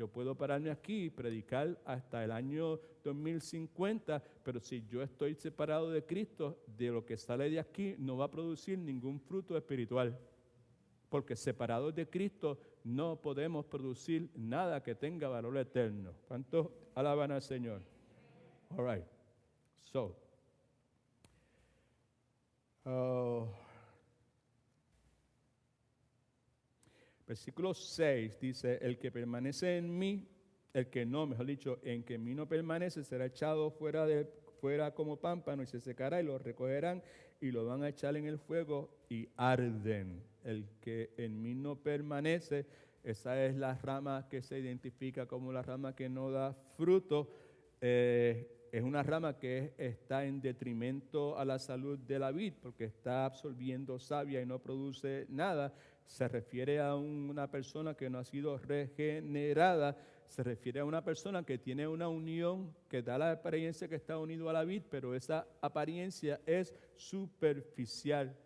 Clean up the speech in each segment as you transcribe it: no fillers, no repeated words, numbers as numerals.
Yo puedo pararme aquí y predicar hasta el año 2050, pero si yo estoy separado de Cristo, de lo que sale de aquí no va a producir ningún fruto espiritual. Porque separados de Cristo no podemos producir nada que tenga valor eterno. ¿Cuántos alaban al Señor? All right. So, versículo 6 dice, el que permanece en mí, el que no, mejor dicho, en que en mí no permanece, será echado fuera como pámpano y se secará y lo recogerán y lo van a echar en el fuego y arden. El que en mí no permanece, esa es la rama que se identifica como la rama que no da fruto. Es una rama que está en detrimento a la salud de la vid porque está absorbiendo savia y no produce nada. Se refiere a una persona que no ha sido regenerada, se refiere a una persona que tiene una unión que da la apariencia que está unido a la vid, pero esa apariencia es superficial.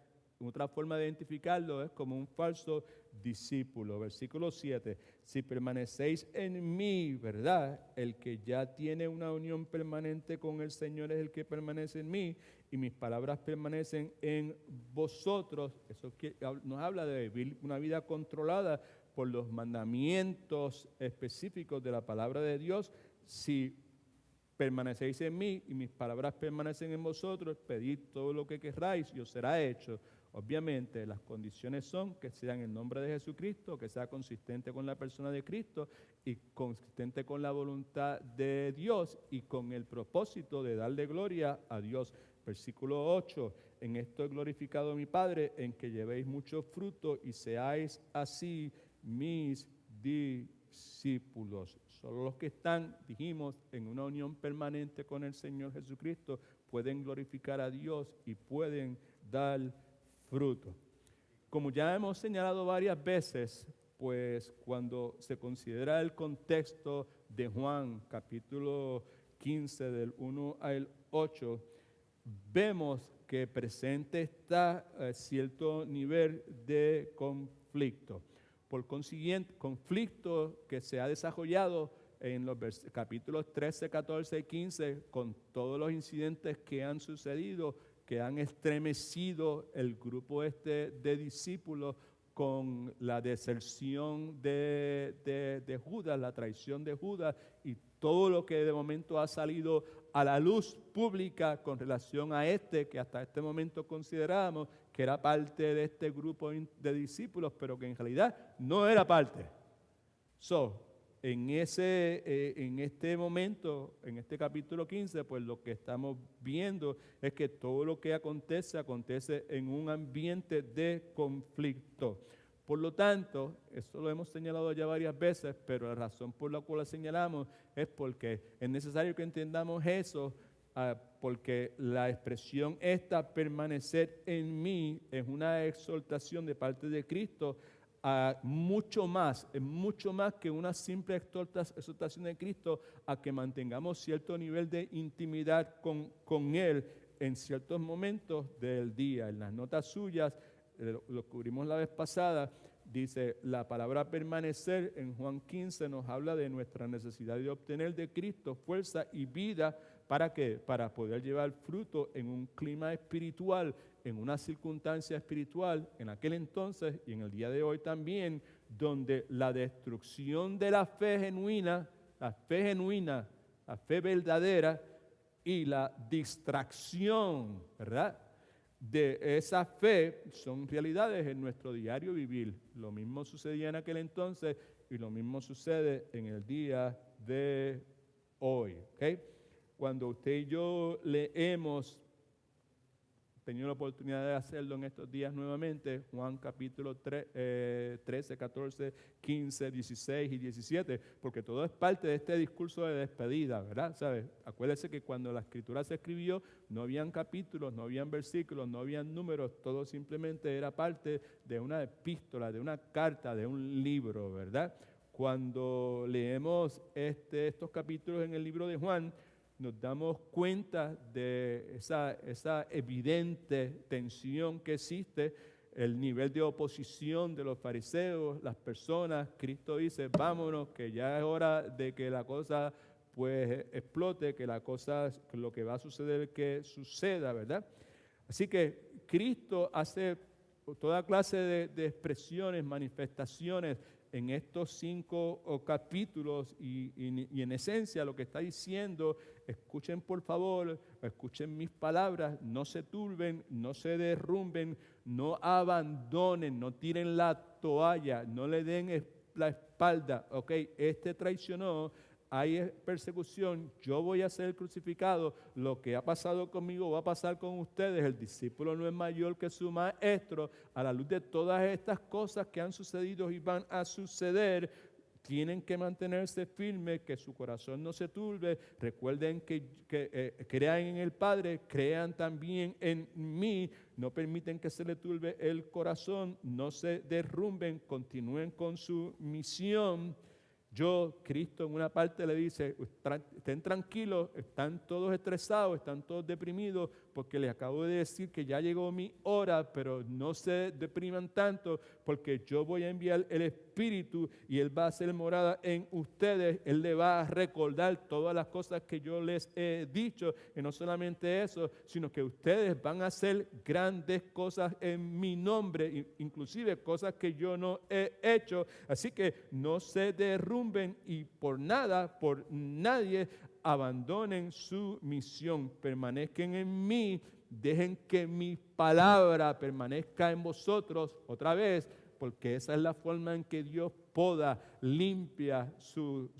Otra forma de identificarlo es como un falso discípulo. Versículo 7, si permanecéis en mí, ¿verdad? El que ya tiene una unión permanente con el Señor es el que permanece en mí y mis palabras permanecen en vosotros. Eso nos habla de vivir una vida controlada por los mandamientos específicos de la palabra de Dios. Si permanecéis en mí y mis palabras permanecen en vosotros, pedid todo lo que querráis y os será hecho. Obviamente las condiciones son que sea en el nombre de Jesucristo, que sea consistente con la persona de Cristo y consistente con la voluntad de Dios y con el propósito de darle gloria a Dios. Versículo 8, en esto he glorificado a mi Padre, en que llevéis mucho fruto y seáis así mis discípulos. Solo los que están, dijimos, en una unión permanente con el Señor Jesucristo pueden glorificar a Dios y pueden dar fruto. Como ya hemos señalado varias veces, pues cuando se considera el contexto de Juan, capítulo 15, del 1 al 8, vemos que presente está cierto nivel de conflicto. Por consiguiente, conflicto que se ha desarrollado en los capítulos 13, 14 y 15 con todos los incidentes que han sucedido, que han estremecido el grupo de discípulos con la deserción de Judas, la traición de Judas y todo lo que de momento ha salido a la luz pública con relación a que hasta este momento considerábamos que era parte de este grupo de discípulos, pero que en realidad no era parte. En este momento, en este capítulo 15, pues lo que estamos viendo es que todo lo que acontece en un ambiente de conflicto. Por lo tanto, eso lo hemos señalado ya varias veces, pero la razón por la cual lo señalamos es porque es necesario que entendamos eso, porque la expresión esta, permanecer en mí, es una exhortación de parte de Cristo a mucho más que una simple exhortación de Cristo, a que mantengamos cierto nivel de intimidad con Él en ciertos momentos del día. En las notas suyas, lo cubrimos la vez pasada, dice la palabra permanecer en Juan 15 nos habla de nuestra necesidad de obtener de Cristo fuerza y vida. ¿Para qué? Para poder llevar fruto en un clima espiritual, en una circunstancia espiritual, en aquel entonces y en el día de hoy también, donde la destrucción de la fe genuina, la fe verdadera y la distracción, ¿verdad?, de esa fe son realidades en nuestro diario vivir. Lo mismo sucedía en aquel entonces y lo mismo sucede en el día de hoy. ¿Okay? Cuando usted y yo leemos, tenido la oportunidad de hacerlo en estos días nuevamente, Juan capítulo 13, 14, 15, 16 y 17, porque todo es parte de este discurso de despedida, ¿verdad? ¿Sabe? Acuérdese que cuando la escritura se escribió no habían capítulos, no habían versículos, no habían números, todo simplemente era parte de una epístola, de una carta, de un libro, ¿verdad? Cuando leemos estos capítulos en el libro de Juan, nos damos cuenta de esa evidente tensión que existe el nivel de oposición de los fariseos, las personas. Cristo dice, vámonos, que ya es hora de que la cosa pues explote, que lo que va a suceder es que suceda, ¿verdad? Así que Cristo hace toda clase de expresiones, manifestaciones en estos 5 capítulos y en esencia lo que está diciendo, escuchen por favor, escuchen mis palabras, no se turben, no se derrumben, no abandonen, no tiren la toalla, no le den la espalda, ok, este traicionó, hay persecución, yo voy a ser crucificado, lo que ha pasado conmigo va a pasar con ustedes, el discípulo no es mayor que su maestro, a la luz de todas estas cosas que han sucedido y van a suceder, tienen que mantenerse firmes, que su corazón no se turbe, recuerden que crean en el Padre, crean también en mí, no permiten que se le turbe el corazón, no se derrumben, continúen con su misión. Cristo en una parte le dice, estén tranquilos, están todos estresados, están todos deprimidos, porque les acabo de decir que ya llegó mi hora, pero no se depriman tanto, porque yo voy a enviar el Espíritu y Él va a hacer morada en ustedes, Él le va a recordar todas las cosas que yo les he dicho, y no solamente eso, sino que ustedes van a hacer grandes cosas en mi nombre, inclusive cosas que yo no he hecho, así que no se derrumben y por nada, por nadie, abandonen su misión, permanezcan en mí, dejen que mi palabra permanezca en vosotros otra vez, porque esa es la forma en que Dios poda, limpia su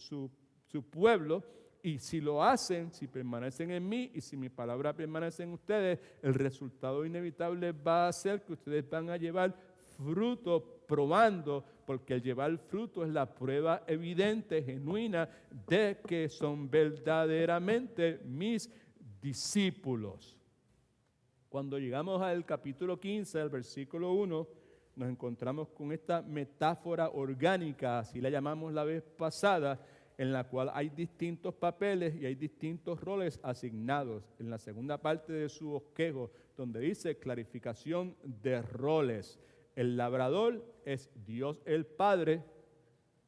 pueblo, y si lo hacen, si permanecen en mí y si mi palabra permanece en ustedes, el resultado inevitable va a ser que ustedes van a llevar fruto, probando, porque el llevar fruto es la prueba evidente, genuina, de que son verdaderamente mis discípulos. Cuando llegamos al capítulo 15, al versículo 1, nos encontramos con esta metáfora orgánica, así la llamamos la vez pasada, en la cual hay distintos papeles y hay distintos roles asignados. En la segunda parte de su bosquejo, donde dice clarificación de roles. El labrador es Dios el Padre.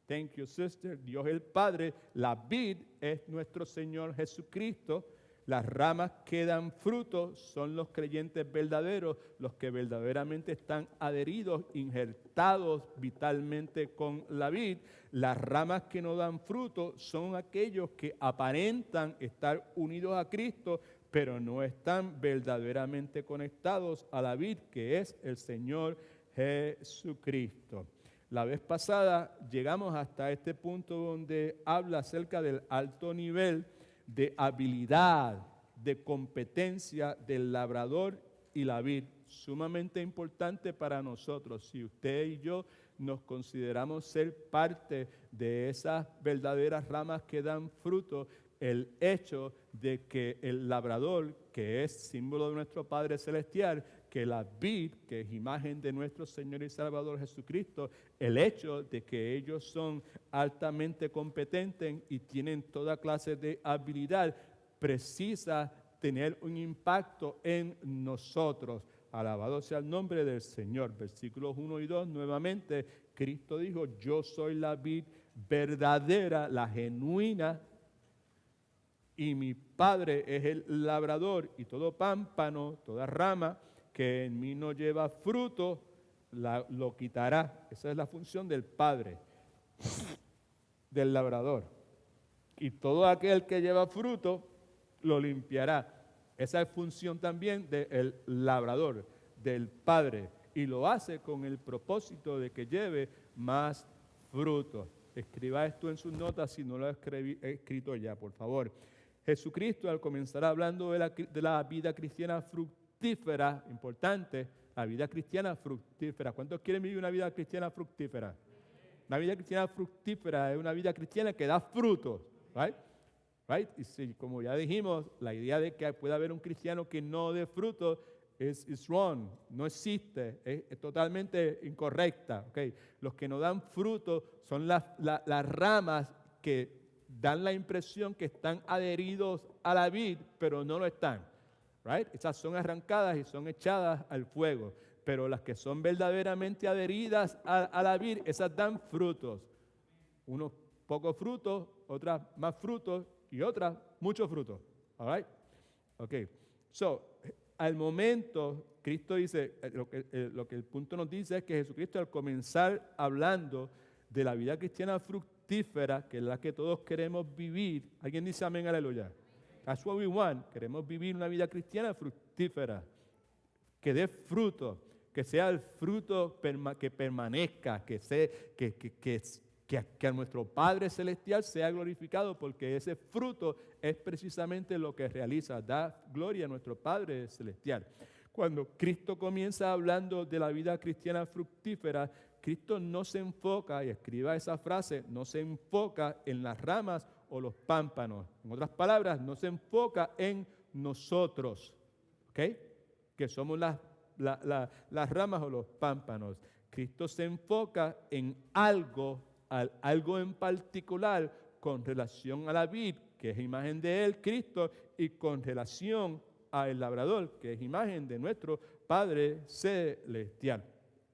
Thank you, sister. Dios el Padre. La vid es nuestro Señor Jesucristo. Las ramas que dan fruto son los creyentes verdaderos, los que verdaderamente están adheridos, injertados vitalmente con la vid. Las ramas que no dan fruto son aquellos que aparentan estar unidos a Cristo, pero no están verdaderamente conectados a la vid, que es el Señor Jesucristo. La vez pasada llegamos hasta este punto donde habla acerca del alto nivel de habilidad, de competencia del labrador y la vid, sumamente importante para nosotros. Si usted y yo nos consideramos ser parte de esas verdaderas ramas que dan fruto, el hecho de que el labrador, que es símbolo de nuestro Padre Celestial, que la vid, que es imagen de nuestro Señor y Salvador Jesucristo, el hecho de que ellos son altamente competentes y tienen toda clase de habilidad, precisa tener un impacto en nosotros. Alabado sea el nombre del Señor. Versículos 1 y 2, nuevamente, Cristo dijo, yo soy la vid verdadera, la genuina, y mi Padre es el labrador, y todo pámpano, toda rama que en mí no lleva fruto, lo quitará. Esa es la función del Padre, del labrador. Y todo aquel que lleva fruto, lo limpiará. Esa es función también del labrador, del Padre. Y lo hace con el propósito de que lleve más fruto. Escriba esto en sus notas si no lo ha escrito ya, por favor. Jesucristo, al comenzar hablando de la vida cristiana fructífera, importante, la vida cristiana fructífera. ¿Cuántos quieren vivir una vida cristiana fructífera? Una vida cristiana fructífera es una vida cristiana que da frutos, ¿right? Right? Y si, como ya dijimos, la idea de que pueda haber un cristiano que no dé fruto es wrong, no existe, es totalmente incorrecta. Okay. Los que no dan fruto son las ramas que dan la impresión que están adheridos a la vid, pero no lo están. Right? Esas son arrancadas y son echadas al fuego. pero las que son verdaderamente adheridas a la vid, esas dan frutos. Unos pocos frutos, otras más frutos y otras muchos frutos. All right? Ok. So, al momento, Cristo dice, lo que el punto nos dice es que Jesucristo, al comenzar hablando de la vida cristiana fructífera, que es la que todos queremos vivir, ¿alguien dice amén, aleluya? That's what we want. Queremos vivir una vida cristiana fructífera, que dé fruto, que sea el fruto que permanezca, que a nuestro Padre Celestial sea glorificado, porque ese fruto es precisamente lo que realiza, da gloria a nuestro Padre Celestial. Cuando Cristo comienza hablando de la vida cristiana fructífera, Cristo no se enfoca, y escriba esa frase, no se enfoca en las ramas o los pámpanos. En otras palabras, no se enfoca en nosotros, ¿ok? Que somos las ramas o los pámpanos. Cristo se enfoca en algo en particular con relación a la vid, que es imagen de Él, Cristo, y con relación al labrador, que es imagen de nuestro Padre Celestial.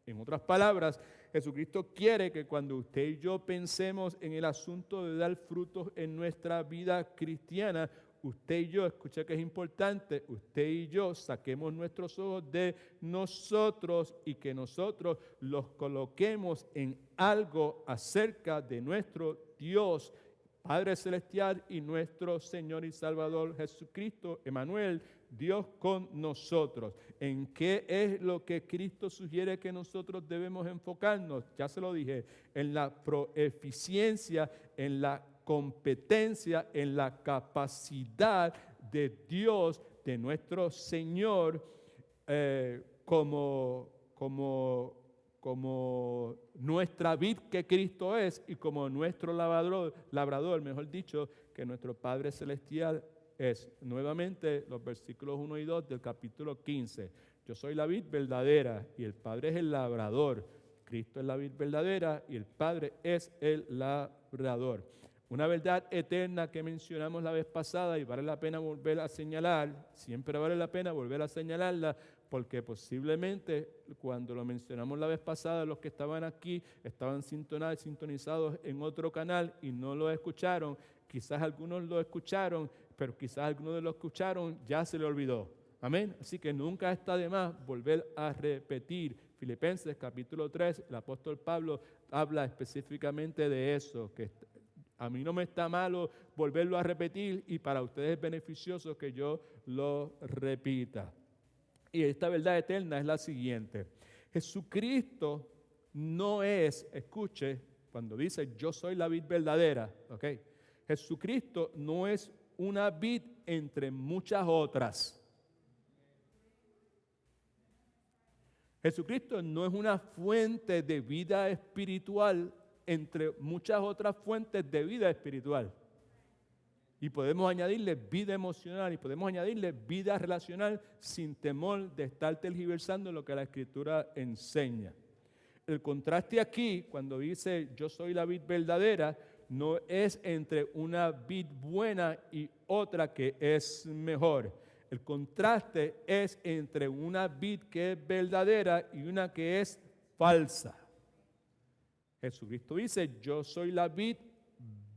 En otras palabras, Jesucristo quiere que cuando usted y yo pensemos en el asunto de dar frutos en nuestra vida cristiana, usted y yo, escucha que es importante, usted y yo saquemos nuestros ojos de nosotros y que nosotros los coloquemos en algo acerca de nuestro Dios, Padre Celestial, y nuestro Señor y Salvador Jesucristo, Emmanuel, Dios con nosotros. ¿En qué es lo que Cristo sugiere que nosotros debemos enfocarnos? Ya se lo dije, en la proeficiencia, en la competencia, en la capacidad de Dios, de nuestro Señor, como nuestra vid que Cristo es y como nuestro labrador, mejor dicho, que nuestro Padre Celestial es. Nuevamente, los versículos 1 y 2 del capítulo 15. Yo soy la vid verdadera y el Padre es el labrador. Cristo es la vid verdadera y el Padre es el labrador. Una verdad eterna que mencionamos la vez pasada y vale la pena volver a señalar, siempre vale la pena volver a señalarla, porque posiblemente cuando lo mencionamos la vez pasada, los que estaban aquí estaban sintonizados en otro canal y no lo escucharon. Quizás algunos lo escucharon, pero quizás algunos de los que escucharon ya se le olvidó. Amén. Así que nunca está de más volver a repetir. Filipenses capítulo 3, el apóstol Pablo habla específicamente de eso, que a mí no me está malo volverlo a repetir y para ustedes es beneficioso que yo lo repita. Y esta verdad eterna es la siguiente. Jesucristo no es, escuche, cuando dice yo soy la vid verdadera, ¿ok? Jesucristo no es una vid entre muchas otras. Jesucristo no es una fuente de vida espiritual entre muchas otras fuentes de vida espiritual. Y podemos añadirle vida emocional y podemos añadirle vida relacional sin temor de estar tergiversando lo que la Escritura enseña. El contraste aquí, cuando dice yo soy la vid verdadera, no es entre una vid buena y otra que es mejor. El contraste es entre una vid que es verdadera y una que es falsa. Jesucristo dice, yo soy la vid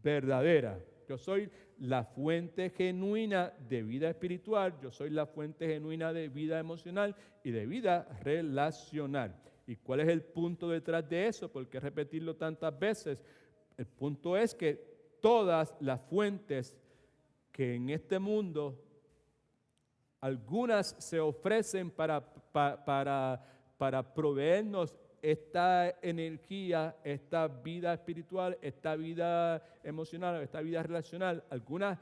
verdadera. Yo soy la fuente genuina de vida espiritual. Yo soy la fuente genuina de vida emocional y de vida relacional. ¿Y cuál es el punto detrás de eso? ¿Por qué repetirlo tantas veces? El punto es que todas las fuentes que en este mundo, algunas se ofrecen para proveernos esta energía, esta vida espiritual, esta vida emocional, esta vida relacional, algunas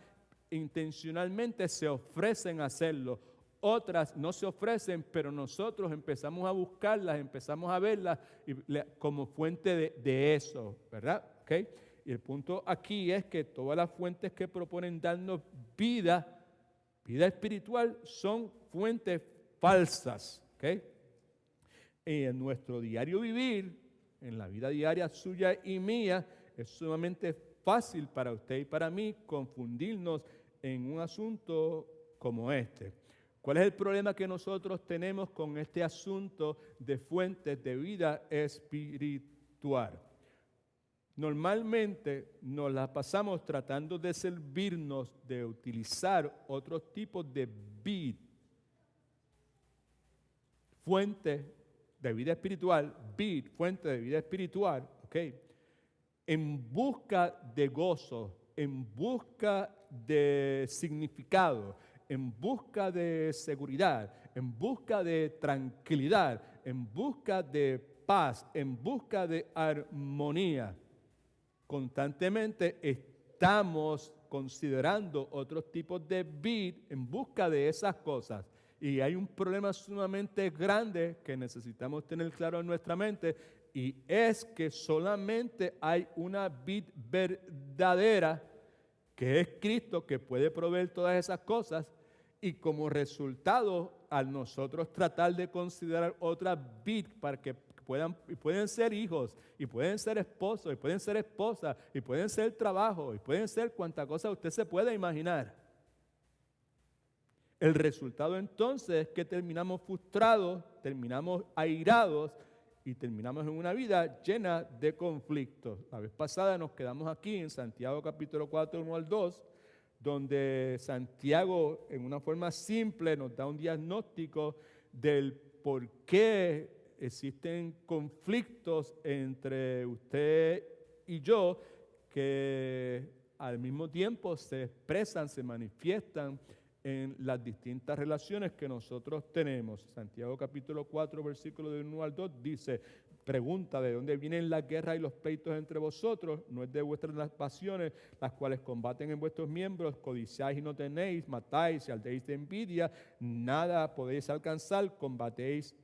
intencionalmente se ofrecen a hacerlo, otras no se ofrecen, pero nosotros empezamos a buscarlas, empezamos a verlas como fuente de eso, ¿verdad? ¿Okay? Y el punto aquí es que todas las fuentes que proponen darnos vida espiritual son fuentes falsas, ¿ok? En nuestro diario vivir, en la vida diaria suya y mía, es sumamente fácil para usted y para mí confundirnos en un asunto como este. ¿Cuál es el problema que nosotros tenemos con este asunto de fuentes de vida espiritual? Normalmente nos la pasamos tratando de servirnos, de utilizar otros tipos de vida, fuente de vida espiritual, fuente de vida espiritual, ¿ok? En busca de gozo, en busca de significado, en busca de seguridad, en busca de tranquilidad, en busca de paz, en busca de armonía. Constantemente estamos considerando otros tipos de vida en busca de esas cosas. Y hay un problema sumamente grande que necesitamos tener claro en nuestra mente, y es que solamente hay una vid verdadera, que es Cristo, que puede proveer todas esas cosas, y como resultado, al nosotros tratar de considerar otras vid para que pueden ser hijos, y pueden ser esposos, y pueden ser esposas, y pueden ser trabajo, y pueden ser cuanta cosa usted se pueda imaginar. El resultado entonces es que terminamos frustrados, terminamos airados y terminamos en una vida llena de conflictos. La vez pasada nos quedamos aquí en Santiago capítulo 4, 1 al 2, donde Santiago en una forma simple nos da un diagnóstico del por qué existen conflictos entre usted y yo que al mismo tiempo se expresan, se manifiestan en las distintas relaciones que nosotros tenemos. Santiago capítulo 4, versículo de 1 al 2 dice, pregunta, ¿de dónde vienen las guerras y los pleitos entre vosotros? ¿No es de vuestras las pasiones, las cuales combaten en vuestros miembros? Codiciáis y no tenéis, matáis y ardéis de envidia, nada podéis alcanzar, combatís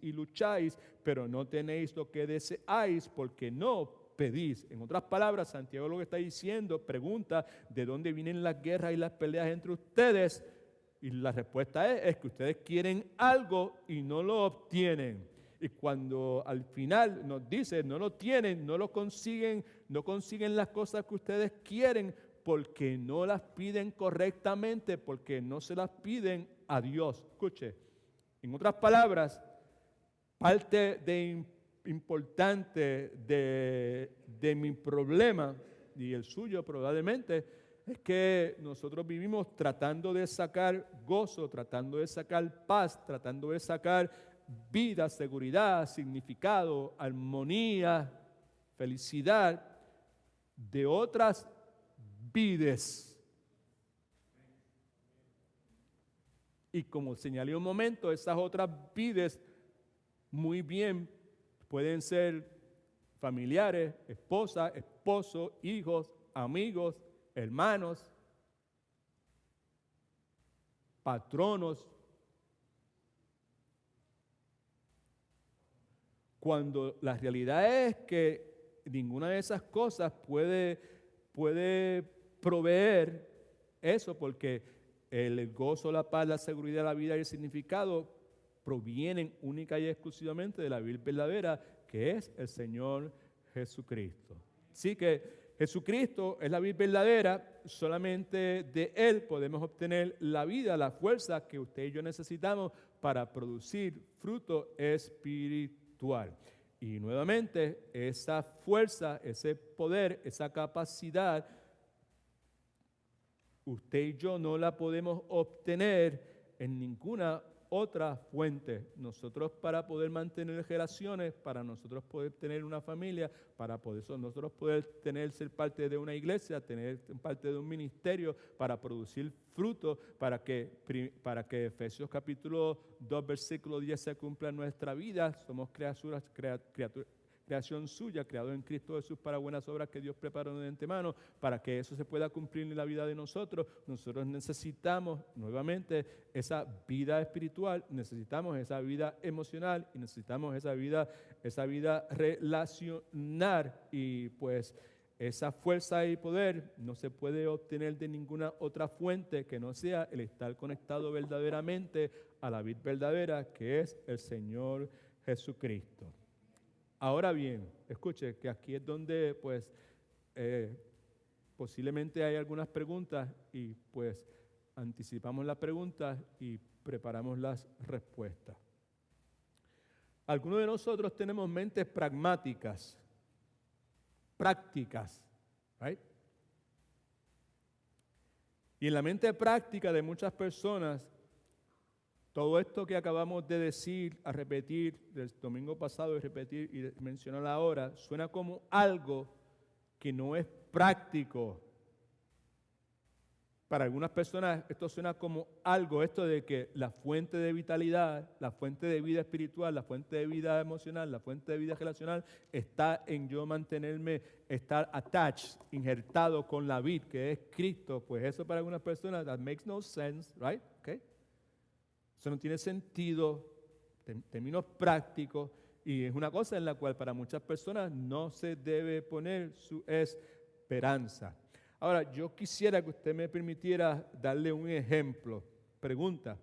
y lucháis, pero no tenéis lo que deseáis, porque no pedís. En otras palabras, Santiago lo que está diciendo, pregunta, ¿de dónde vienen las guerras y las peleas entre ustedes? Y la respuesta es que ustedes quieren algo y no lo obtienen. Y cuando al final nos dice, no lo tienen, no lo consiguen, no consiguen las cosas que ustedes quieren porque no las piden correctamente, porque no se las piden a Dios. Escuche, en otras palabras, parte de importante de mi problema y el suyo probablemente es que nosotros vivimos tratando de sacar gozo, tratando de sacar paz, tratando de sacar vida, seguridad, significado, armonía, felicidad de otras vides. Y como señalé un momento, esas otras vides muy bien pueden ser familiares, esposa, esposo, hijos, amigos, hermanos, patronos. Cuando la realidad es que ninguna de esas cosas puede proveer eso, porque el gozo, la paz, la seguridad, la vida y el significado provienen única y exclusivamente de la vida verdadera, que es el Señor Jesucristo. Así que Jesucristo es la vida verdadera, solamente de Él podemos obtener la vida, la fuerza que usted y yo necesitamos para producir fruto espiritual. Y nuevamente, esa fuerza, ese poder, esa capacidad, usted y yo no la podemos obtener en ninguna otra fuente. Nosotros, para poder mantener relaciones, para nosotros poder tener una familia, para poder nosotros poder ser parte de una iglesia, tener parte de un ministerio, para producir fruto, para que Efesios capítulo 2 versículo 10 se cumpla en nuestra vida. Somos creación suya, creado en Cristo Jesús para buenas obras que Dios preparó de antemano. Para que eso se pueda cumplir en la vida de nosotros necesitamos nuevamente esa vida espiritual, necesitamos esa vida emocional y necesitamos esa vida relacional. Y pues esa fuerza y poder no se puede obtener de ninguna otra fuente que no sea el estar conectado verdaderamente a la vida verdadera, que es el Señor Jesucristo. Ahora bien, escuche que aquí es donde pues posiblemente hay algunas preguntas, y pues anticipamos las preguntas y preparamos las respuestas. Algunos de nosotros tenemos mentes pragmáticas, prácticas, ¿right? Y en la mente práctica de muchas personas, todo esto que acabamos de decir, a repetir del domingo pasado y repetir y mencionar ahora, suena como algo que no es práctico. Para algunas personas esto suena como algo, esto de que la fuente de vitalidad, la fuente de vida espiritual, la fuente de vida emocional, la fuente de vida relacional está en yo mantenerme, estar attached, injertado con la vid, que es Cristo. Pues eso para algunas personas, that makes no sense, right? Okay. Eso no tiene sentido en términos prácticos y es una cosa en la cual para muchas personas no se debe poner su esperanza. Ahora, yo quisiera que usted me permitiera darle un ejemplo. Pregunta,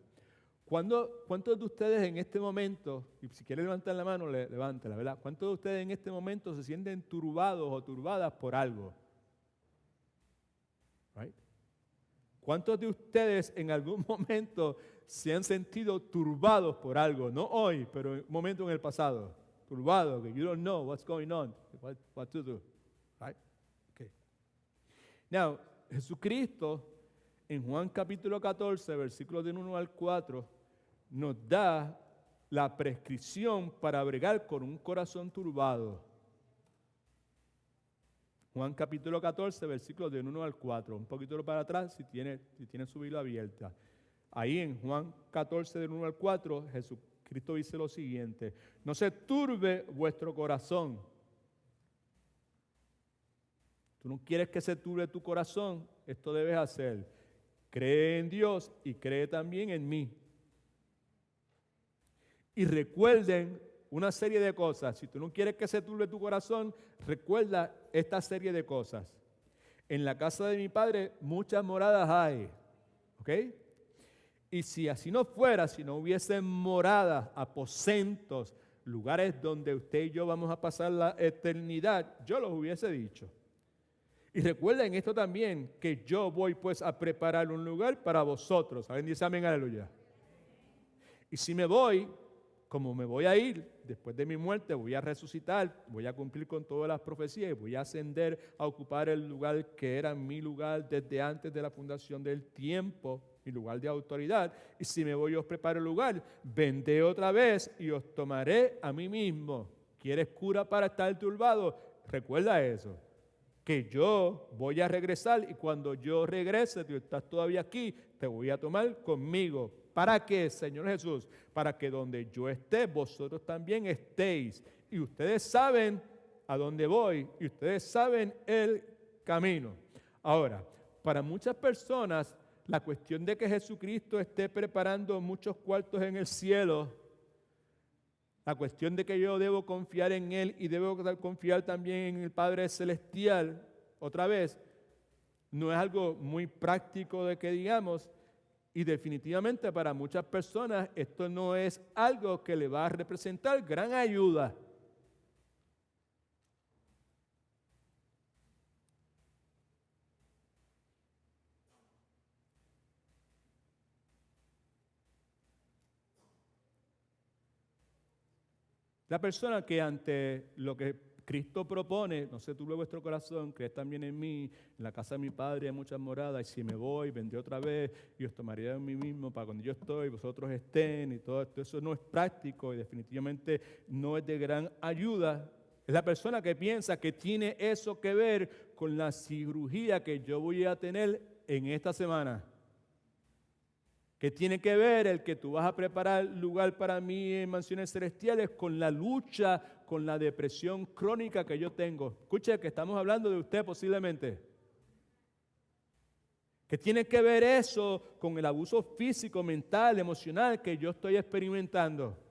¿cuántos de ustedes en este momento, y si quiere levantar la mano, levántela, ¿verdad? ¿Cuántos de ustedes en este momento se sienten turbados o turbadas por algo? Right? ¿Cuántos de ustedes en algún momento se han sentido turbados por algo? No hoy, pero en un momento en el pasado. Turbados, que you don't know what's going on, what to do. Right? Okay. Now, Jesucristo en Juan capítulo 14, versículos del 1 al 4, nos da la prescripción para bregar con un corazón turbado. Juan capítulo 14, versículos del 1 al 4. Un poquito para atrás si tiene su Biblia abierta. Ahí en Juan 14, del 1 al 4, Jesucristo dice lo siguiente: no se turbe vuestro corazón. Tú no quieres que se turbe tu corazón, esto debes hacer. Cree en Dios y cree también en mí. Y recuerden una serie de cosas. Si tú no quieres que se turbe tu corazón, recuerda esta serie de cosas. En la casa de mi Padre muchas moradas hay. ¿Ok? Y si así no fuera, si no hubiesen moradas, aposentos, lugares donde usted y yo vamos a pasar la eternidad, yo los hubiese dicho. Y recuerden esto también, que yo voy pues a preparar un lugar para vosotros. ¿Saben? Dice amén, aleluya. Y si me voy, como me voy a ir, después de mi muerte voy a resucitar, voy a cumplir con todas las profecías y voy a ascender a ocupar el lugar que era mi lugar desde antes de la fundación del tiempo, mi lugar de autoridad. Y si me voy, os preparo el lugar, vendré otra vez y os tomaré a mí mismo. ¿Quieres cura para estar turbado? Recuerda eso, que yo voy a regresar y cuando yo regrese, tú estás todavía aquí, te voy a tomar conmigo. ¿Para qué, Señor Jesús? Para que donde yo esté, vosotros también estéis. Y ustedes saben a dónde voy y ustedes saben el camino. Ahora, para muchas personas, la cuestión de que Jesucristo esté preparando muchos cuartos en el cielo, la cuestión de que yo debo confiar en Él y debo confiar también en el Padre Celestial, otra vez, no es algo muy práctico de que digamos, y definitivamente para muchas personas esto no es algo que le va a representar gran ayuda. La persona que ante lo que Cristo propone, no se turbe vuestro corazón, creed también en mí, en la casa de mi Padre hay muchas moradas, y si me voy, vendré otra vez y os tomaré a mí mismo para cuando yo estoy, vosotros estén, y todo esto. Eso no es práctico y definitivamente no es de gran ayuda. Es la persona que piensa que tiene eso que ver con la cirugía que yo voy a tener en esta semana. ¿Qué tiene que ver el que tú vas a preparar lugar para mí en mansiones celestiales con la lucha, con la depresión crónica que yo tengo? Escuche que estamos hablando de usted posiblemente. ¿Qué tiene que ver eso con el abuso físico, mental, emocional que yo estoy experimentando?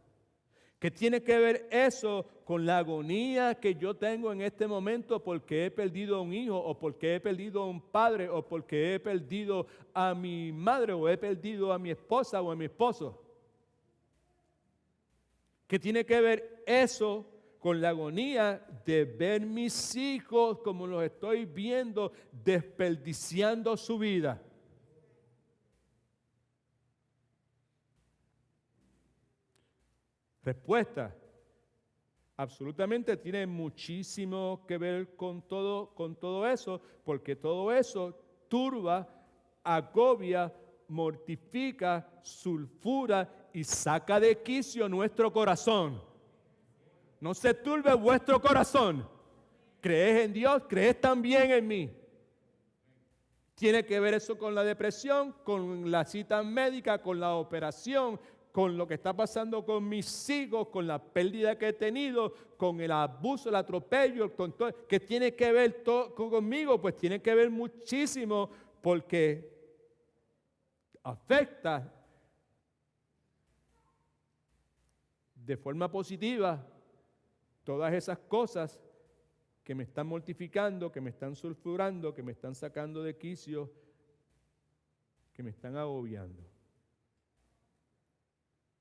¿Qué tiene que ver eso con la agonía que yo tengo en este momento porque he perdido a un hijo o porque he perdido a un padre o porque he perdido a mi madre o he perdido a mi esposa o a mi esposo? ¿Qué tiene que ver eso con la agonía de ver mis hijos como los estoy viendo desperdiciando su vida? Respuesta. Absolutamente tiene muchísimo que ver con todo eso, porque todo eso turba, agobia, mortifica, sulfura y saca de quicio nuestro corazón. No se turbe vuestro corazón. ¿Crees en Dios? ¿Crees también en mí? Tiene que ver eso con la depresión, con la cita médica, con la operación, con lo que está pasando con mis hijos, con la pérdida que he tenido, con el abuso, el atropello, con todo, que tiene que ver todo conmigo, pues tiene que ver muchísimo porque afecta de forma positiva todas esas cosas que me están mortificando, que me están sulfurando, que me están sacando de quicio, que me están agobiando.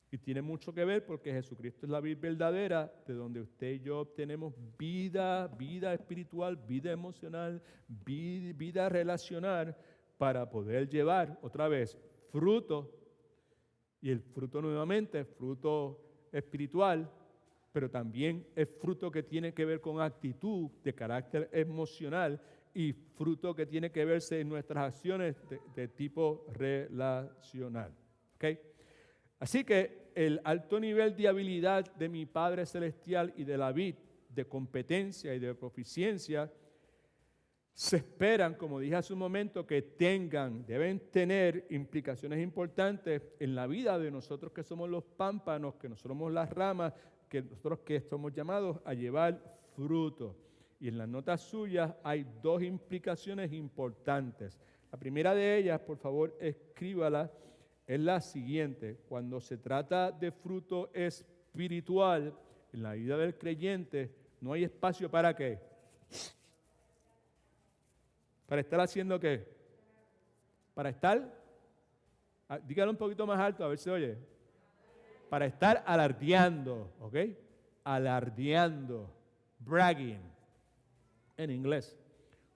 Y tiene mucho que ver porque Jesucristo es la vida verdadera, de donde usted y yo obtenemos vida espiritual, vida emocional, vida relacional, para poder llevar otra vez fruto, y el fruto nuevamente es fruto espiritual, pero también es fruto que tiene que ver con actitud de carácter emocional y fruto que tiene que verse en nuestras acciones de tipo relacional. ¿Okay? Así que el alto nivel de habilidad de mi Padre Celestial y de la vid, de competencia y de proficiencia, se esperan, como dije hace un momento, que deben tener implicaciones importantes en la vida de nosotros que somos los pámpanos, que nosotros somos las ramas, que nosotros que somos llamados a llevar fruto. Y en las notas suyas hay dos implicaciones importantes. La primera de ellas, por favor, escríbala, es la siguiente. Cuando se trata de fruto espiritual en la vida del creyente, no hay espacio para ¿qué? ¿Para estar haciendo qué? Para estar, dígalo un poquito más alto, a ver si oye. Para estar alardeando, ¿ok? Alardeando, bragging, en inglés.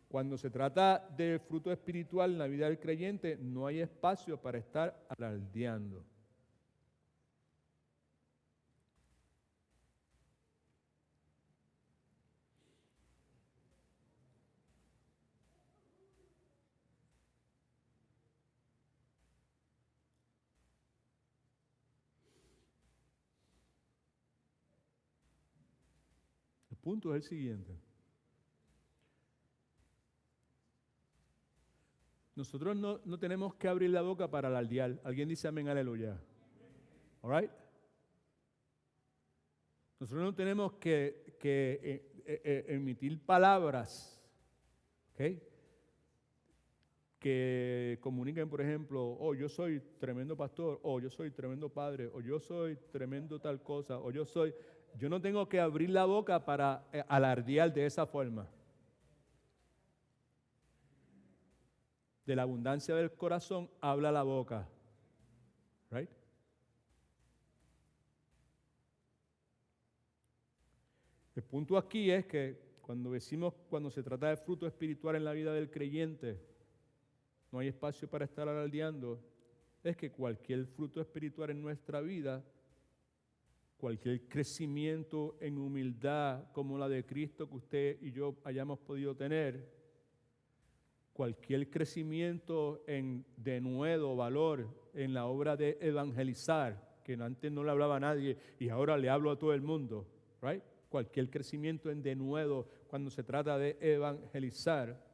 Cuando se trata de fruto espiritual en la vida del creyente, no hay espacio para estar alardeando. El punto es el siguiente. Nosotros no tenemos que abrir la boca para alardear. Alguien dice amén, aleluya. All right? Nosotros no tenemos que emitir palabras, ¿ok? Que comuniquen, por ejemplo, oh, yo soy tremendo pastor, o yo soy tremendo padre, o yo soy tremendo tal cosa, o yo no tengo que abrir la boca para alardear de esa forma. De la abundancia del corazón habla la boca. Right? El punto aquí es que cuando se trata de fruto espiritual en la vida del creyente, no hay espacio para estar alardeando, es que cualquier fruto espiritual en nuestra vida, cualquier crecimiento en humildad como la de Cristo que usted y yo hayamos podido tener, cualquier crecimiento en denuedo, valor en la obra de evangelizar, que antes no le hablaba a nadie y ahora le hablo a todo el mundo, right? Cualquier crecimiento en denuedo cuando se trata de evangelizar,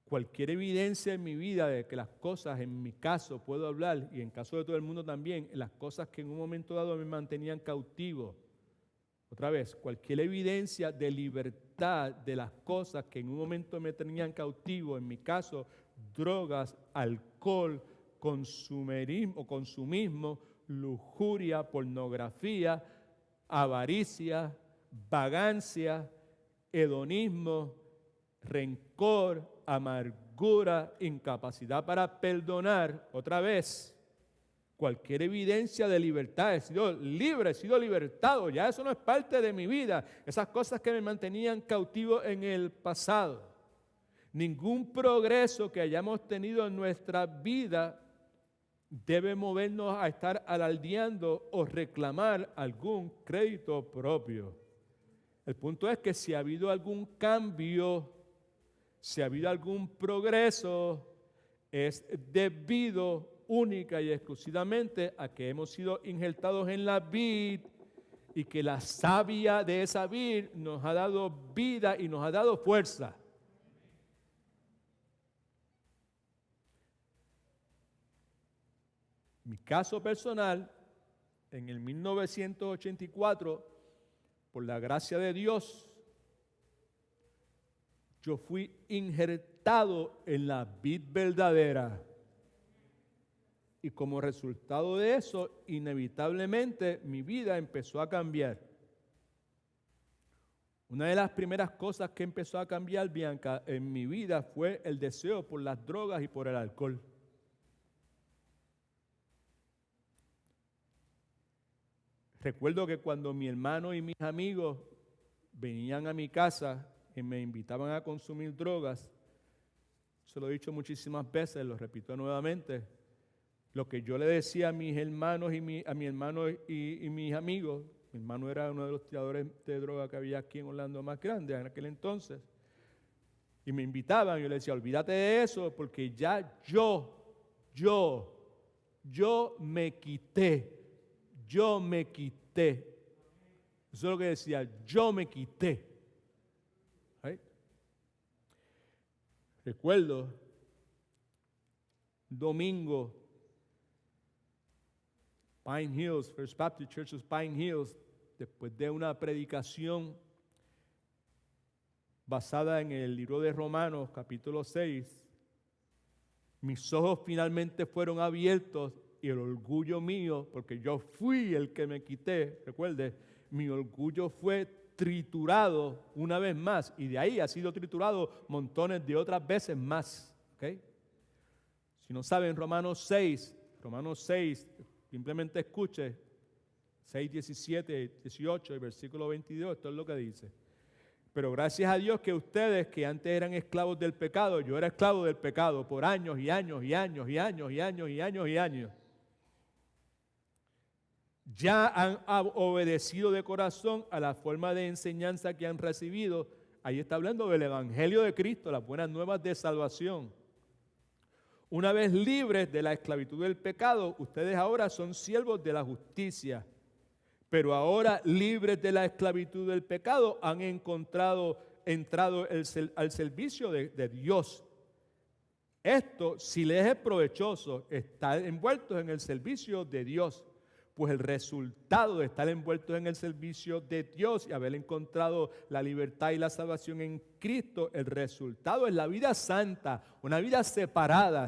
cualquier evidencia en mi vida de que las cosas, en mi caso puedo hablar, y en caso de todo el mundo también, las cosas que en un momento dado me mantenían cautivo. Otra vez, cualquier evidencia de libertad de las cosas que en un momento me tenían cautivo, en mi caso, drogas, alcohol, consumismo, lujuria, pornografía, avaricia, vagancia, hedonismo, rencor, amargura, incapacidad para perdonar. Otra vez, cualquier evidencia de libertad, he sido libre, he sido libertado, ya eso no es parte de mi vida. Esas cosas que me mantenían cautivo en el pasado. Ningún progreso que hayamos tenido en nuestra vida debe movernos a estar alardeando o reclamar algún crédito propio. El punto es que si ha habido algún cambio, si ha habido algún progreso, es debido única y exclusivamente a que hemos sido injertados en la vid y que la savia de esa vid nos ha dado vida y nos ha dado fuerza. Mi caso personal, en el 1984, por la gracia de Dios, yo fui injertado en la vid verdadera. Y como resultado de eso, inevitablemente mi vida empezó a cambiar. Una de las primeras cosas que empezó a cambiar, Bianca, en mi vida fue el deseo por las drogas y por el alcohol. Recuerdo que cuando mi hermano y mis amigos venían a mi casa y me invitaban a consumir drogas, se lo he dicho muchísimas veces, lo repito nuevamente, lo que yo le decía a mis hermanos a mi hermano y mis amigos, mi hermano era uno de los tiradores de droga que había aquí en Orlando más grande en aquel entonces, y me invitaban, yo le decía, olvídate de eso, porque ya yo me quité. Yo me quité. Eso es lo que decía, yo me quité. ¿Right? Recuerdo, domingo, Pine Hills, First Baptist Church of Pine Hills, después de una predicación basada en el libro de Romanos, capítulo 6, mis ojos finalmente fueron abiertos y el orgullo mío, porque yo fui el que me quité, recuerde, mi orgullo fue triturado una vez más y de ahí ha sido triturado montones de otras veces más. ¿Okay? Si no saben, Romanos 6, simplemente escuche 6, 17, 18 y versículo 22, esto es lo que dice. Pero gracias a Dios que ustedes que antes eran esclavos del pecado, yo era esclavo del pecado por años y años y años y años y años y años y años. Ya han obedecido de corazón a la forma de enseñanza que han recibido. Ahí está hablando del Evangelio de Cristo, las buenas nuevas de salvación. Una vez libres de la esclavitud del pecado, ustedes ahora son siervos de la justicia. Pero ahora libres de la esclavitud del pecado, han entrado al servicio de Dios. Esto, si les es provechoso, estar envueltos en el servicio de Dios. Pues el resultado de estar envueltos en el servicio de Dios y haber encontrado la libertad y la salvación en Cristo, el resultado es la vida santa, una vida separada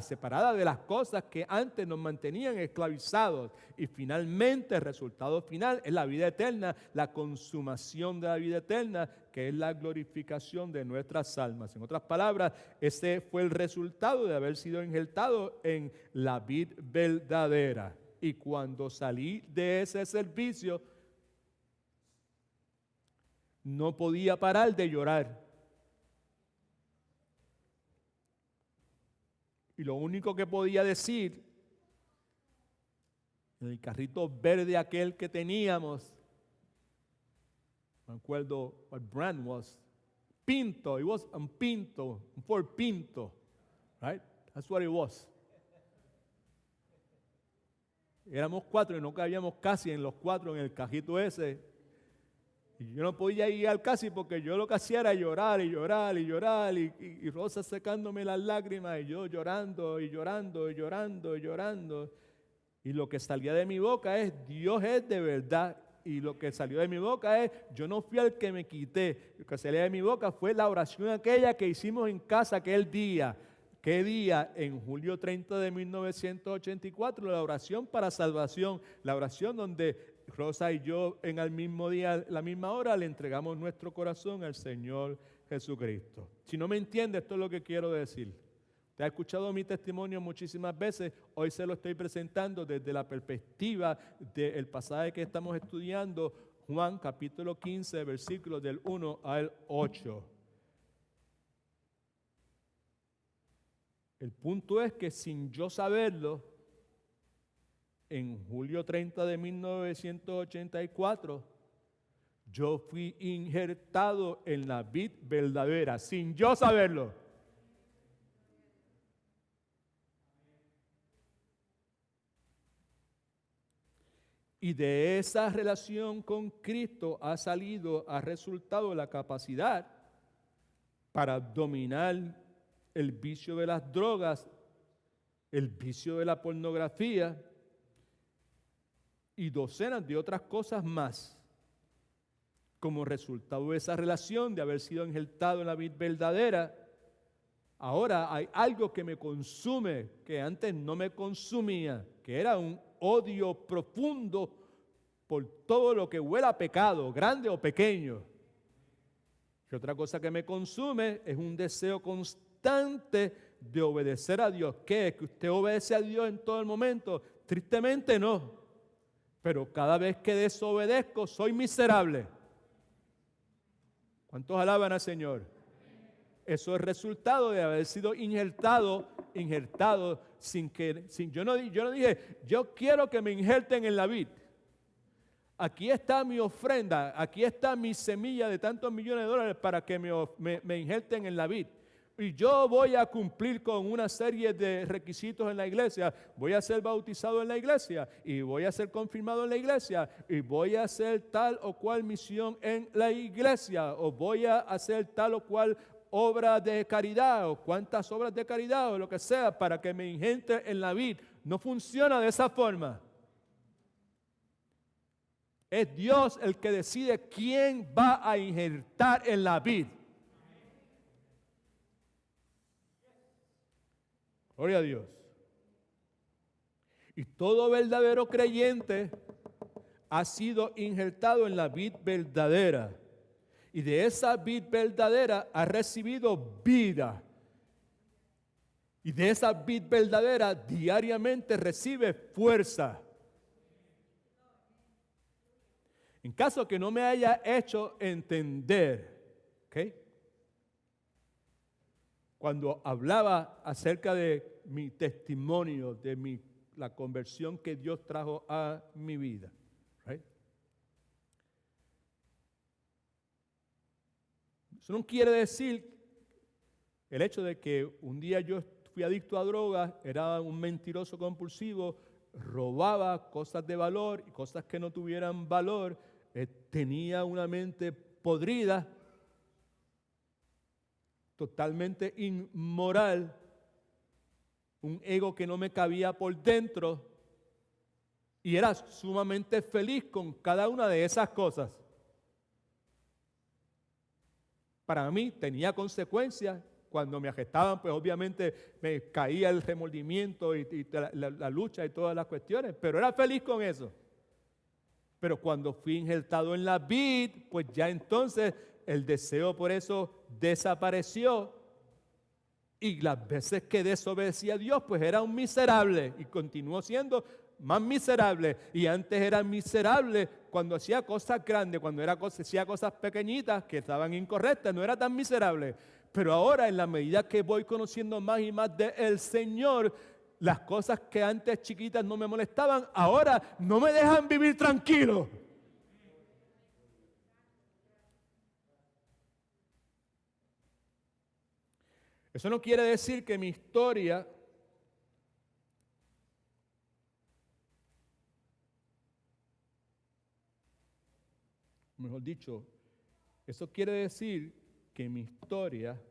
de las cosas que antes nos mantenían esclavizados. Y finalmente el resultado final es la vida eterna, la consumación de la vida eterna, que es la glorificación de nuestras almas. En otras palabras, ese fue el resultado de haber sido injertado en la vid verdadera. Y cuando salí de ese servicio, no podía parar de llorar. Y lo único que podía decir, en el carrito verde aquel que teníamos, me acuerdo what brand was, Pinto, it was a Pinto, un Ford Pinto, right? That's what it was. Éramos 4 y no cabíamos casi en los 4 en el cajito ese. Y yo no podía ir al casi porque yo lo que hacía era llorar y llorar y llorar y Rosa secándome las lágrimas y yo llorando y llorando y llorando y llorando. Y lo que salía de mi boca es, Dios es de verdad. Y lo que salió de mi boca es, yo no fui al que me quité. Lo que salía de mi boca fue la oración aquella que hicimos en casa aquel día. ¿Qué día? En julio 30 de 1984, la oración para salvación, la oración donde Rosa y yo en el mismo día, la misma hora, le entregamos nuestro corazón al Señor Jesucristo. Si no me entiende, esto es lo que quiero decir. Usted ha escuchado mi testimonio muchísimas veces, hoy se lo estoy presentando desde la perspectiva del pasaje que estamos estudiando, Juan capítulo 15, versículos del 1 al 8. El punto es que sin yo saberlo, en julio 30 de 1984, yo fui injertado en la vid verdadera, sin yo saberlo. Y de esa relación con Cristo ha resultado la capacidad para dominar el vicio de las drogas, el vicio de la pornografía y docenas de otras cosas más. Como resultado de esa relación, de haber sido injertado en la vid verdadera, ahora hay algo que me consume, que antes no me consumía, que era un odio profundo por todo lo que huela a pecado, grande o pequeño. Y otra cosa que me consume es un deseo constante de obedecer a Dios. ¿Qué es? ¿Que usted obedece a Dios en todo el momento? Tristemente no. Pero cada vez que desobedezco soy miserable. ¿Cuántos alaban al Señor? Eso es resultado de haber sido injertado yo no dije, yo quiero que me injerten en la vid. Aquí está mi ofrenda, aquí está mi semilla de tantos millones de dólares para que me injerten en la vid. Y yo voy a cumplir con una serie de requisitos en la iglesia. Voy a ser bautizado en la iglesia y voy a ser confirmado en la iglesia y voy a hacer tal o cual misión en la iglesia o voy a hacer tal o cual obra de caridad o cuantas obras de caridad o lo que sea para que me injerte en la vid. No funciona de esa forma. Es Dios el que decide quién va a injertar en la vid. Gloria a Dios. Y todo verdadero creyente ha sido injertado en la vid verdadera. Y de esa vid verdadera ha recibido vida. Y de esa vid verdadera diariamente recibe fuerza. En caso que no me haya hecho entender, ¿ok? Cuando hablaba acerca de mi testimonio, de la conversión que Dios trajo a mi vida. Right? Eso no quiere decir el hecho de que un día yo fui adicto a drogas, era un mentiroso compulsivo, robaba cosas de valor y cosas que no tuvieran valor, tenía una mente podrida, totalmente inmoral, un ego que no me cabía por dentro y era sumamente feliz con cada una de esas cosas. Para mí tenía consecuencias. Cuando me arrestaban, pues obviamente me caía el remordimiento y la lucha y todas las cuestiones, pero era feliz con eso. Pero cuando fui injertado en la vid, pues ya entonces el deseo por eso desapareció. Y las veces que desobedecí a Dios, pues era un miserable y continuó siendo más miserable. Y antes era miserable cuando hacía cosas grandes, cuando hacía cosas pequeñitas que estaban incorrectas, no era tan miserable. Pero ahora, en la medida que voy conociendo más y más del Señor, las cosas que antes chiquitas no me molestaban, ahora no me dejan vivir tranquilo. Eso no quiere decir que mi historia mejor dicho, eso quiere decir que mi historia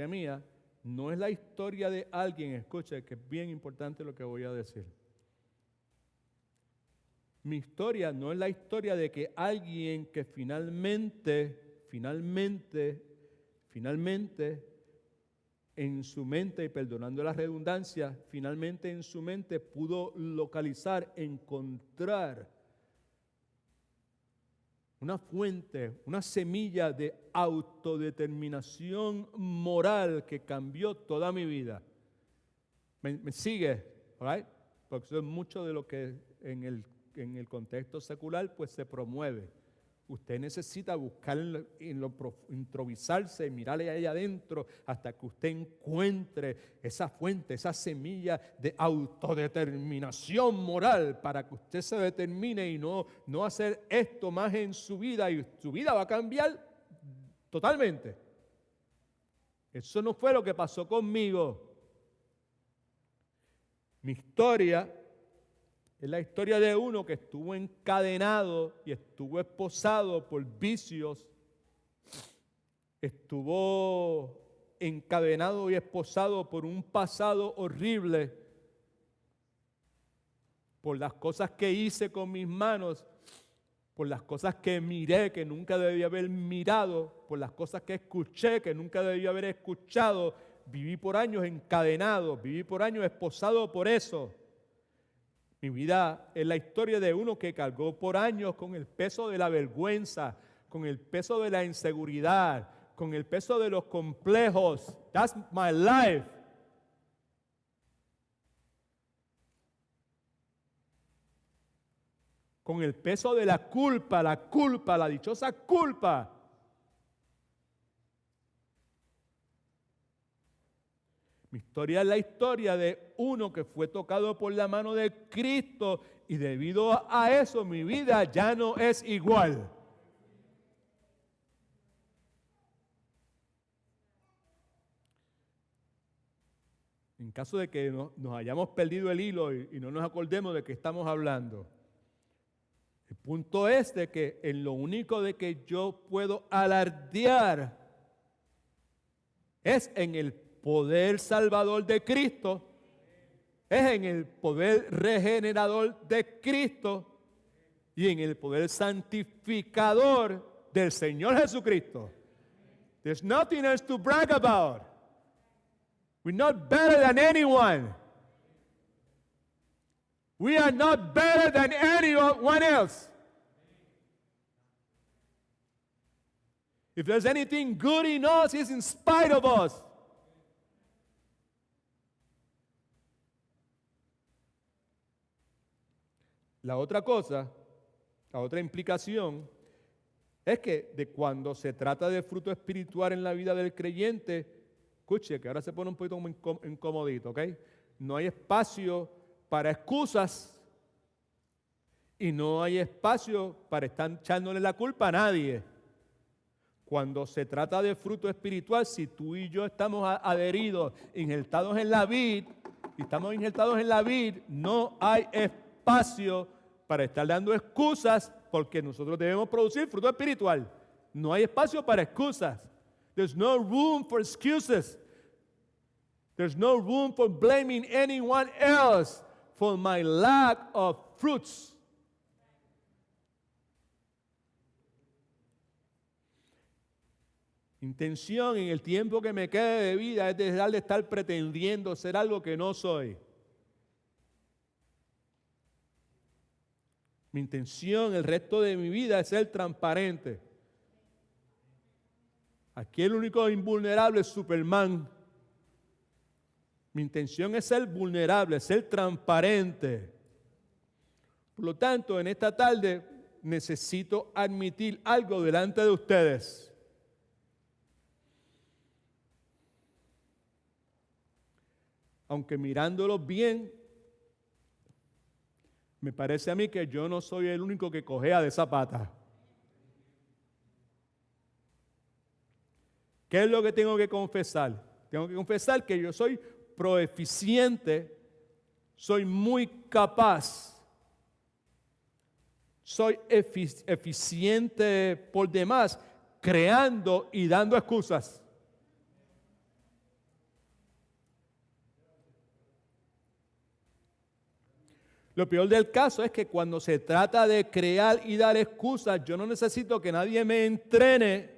mía, no es la historia de alguien, escuche, que es bien importante lo que voy a decir. Mi historia no es la historia de que alguien que finalmente, en su mente, y perdonando la redundancia, finalmente en su mente pudo localizar, encontrar una fuente, una semilla de autodeterminación moral que cambió toda mi vida. ¿Me sigue? Right? Porque eso es mucho de lo que en el contexto secular pues se promueve. Usted necesita buscar improvisarse, mirarle ahí adentro hasta que usted encuentre esa fuente, esa semilla de autodeterminación moral para que usted se determine y no hacer esto más en su vida, y su vida va a cambiar totalmente. Eso no fue lo que pasó conmigo. Mi historia es la historia de uno que estuvo encadenado y estuvo esposado por vicios. Estuvo encadenado y esposado por un pasado horrible, por las cosas que hice con mis manos, por las cosas que miré que nunca debía haber mirado, por las cosas que escuché que nunca debía haber escuchado. Viví por años encadenado, viví por años esposado por eso. Mi vida es la historia de uno que cargó por años con el peso de la vergüenza, con el peso de la inseguridad, con el peso de los complejos. That's my life. Con el peso de la culpa, la dichosa culpa. Mi historia es la historia de uno que fue tocado por la mano de Cristo y debido a eso mi vida ya no es igual. En caso de que nos hayamos perdido el hilo y no nos acordemos de qué estamos hablando, el punto es de que en lo único de que yo puedo alardear es en el poder salvador de Cristo, es en el poder regenerador de Cristo y en el poder santificador del Señor Jesucristo. There's nothing else to brag about. We're not better than anyone. We are not better than anyone else. If there's anything good in us, it's in spite of us. La otra cosa, la otra implicación, es que de cuando se trata de fruto espiritual en la vida del creyente, escuche que ahora se pone un poquito incomodito, ¿ok? No hay espacio para excusas y no hay espacio para estar echándole la culpa a nadie. Cuando se trata de fruto espiritual, si tú y yo estamos adheridos, injertados en la vid, y estamos injertados en la vid, no hay espacio para estar dando excusas porque nosotros debemos producir fruto espiritual. No hay espacio para excusas. There's no room for excuses. There's no room for blaming anyone else for my lack of fruits. Intención en el tiempo que me quede de vida es dejar de estar pretendiendo ser algo que no soy. Mi intención el resto de mi vida es ser transparente. Aquí el único invulnerable es Superman. Mi intención es ser vulnerable, ser transparente. Por lo tanto, en esta tarde necesito admitir algo delante de ustedes. Aunque mirándolo bien, me parece a mí que yo no soy el único que cojea de esa pata. ¿Qué es lo que tengo que confesar? Tengo que confesar que yo soy proeficiente, soy muy capaz, soy eficiente por demás, creando y dando excusas. Lo peor del caso es que cuando se trata de crear y dar excusas, yo no necesito que nadie me entrene.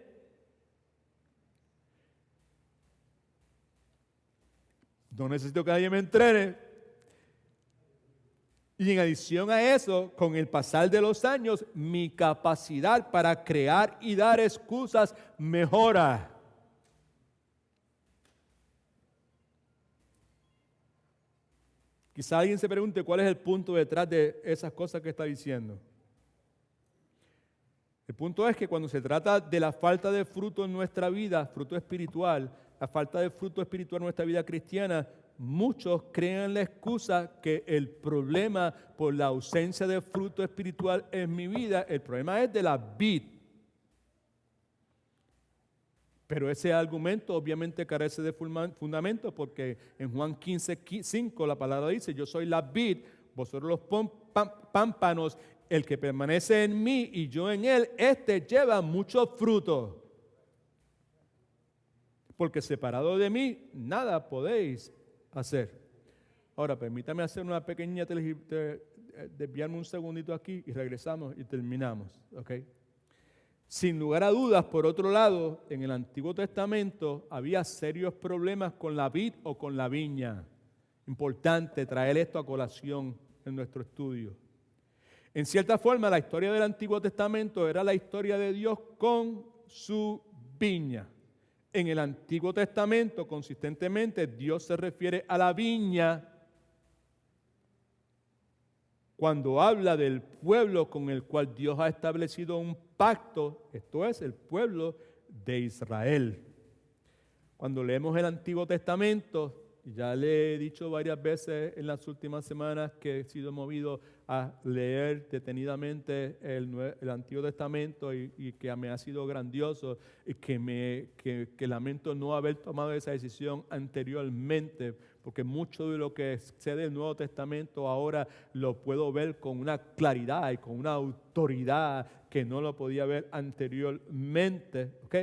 No necesito que nadie me entrene. Y en adición a eso, con el pasar de los años, mi capacidad para crear y dar excusas mejora. Quizá alguien se pregunte cuál es el punto detrás de esas cosas que está diciendo. El punto es que cuando se trata de la falta de fruto en nuestra vida, fruto espiritual, la falta de fruto espiritual en nuestra vida cristiana, muchos crean la excusa que el problema por la ausencia de fruto espiritual en mi vida, el problema es de la vid. Pero ese argumento obviamente carece de fundamento porque en Juan 15:5 la palabra dice, yo soy la vid, vosotros los pámpanos, el que permanece en mí y yo en él, este lleva mucho fruto. Porque separado de mí, nada podéis hacer. Ahora, permítame hacer una pequeña desviarme un segundito aquí y regresamos y terminamos, ¿ok? Sin lugar a dudas, por otro lado, en el Antiguo Testamento había serios problemas con la vid o con la viña. Importante traer esto a colación en nuestro estudio. En cierta forma, la historia del Antiguo Testamento era la historia de Dios con su viña. En el Antiguo Testamento, consistentemente, Dios se refiere a la viña cuando habla del pueblo con el cual Dios ha establecido un pacto, esto es, el pueblo de Israel. Cuando leemos el Antiguo Testamento, ya le he dicho varias veces en las últimas semanas que he sido movido a leer detenidamente el Antiguo Testamento y que me ha sido grandioso y que lamento no haber tomado esa decisión anteriormente, porque mucho de lo que sé del Nuevo Testamento ahora lo puedo ver con una claridad y con una autoridad que no lo podía ver anteriormente, ¿ok?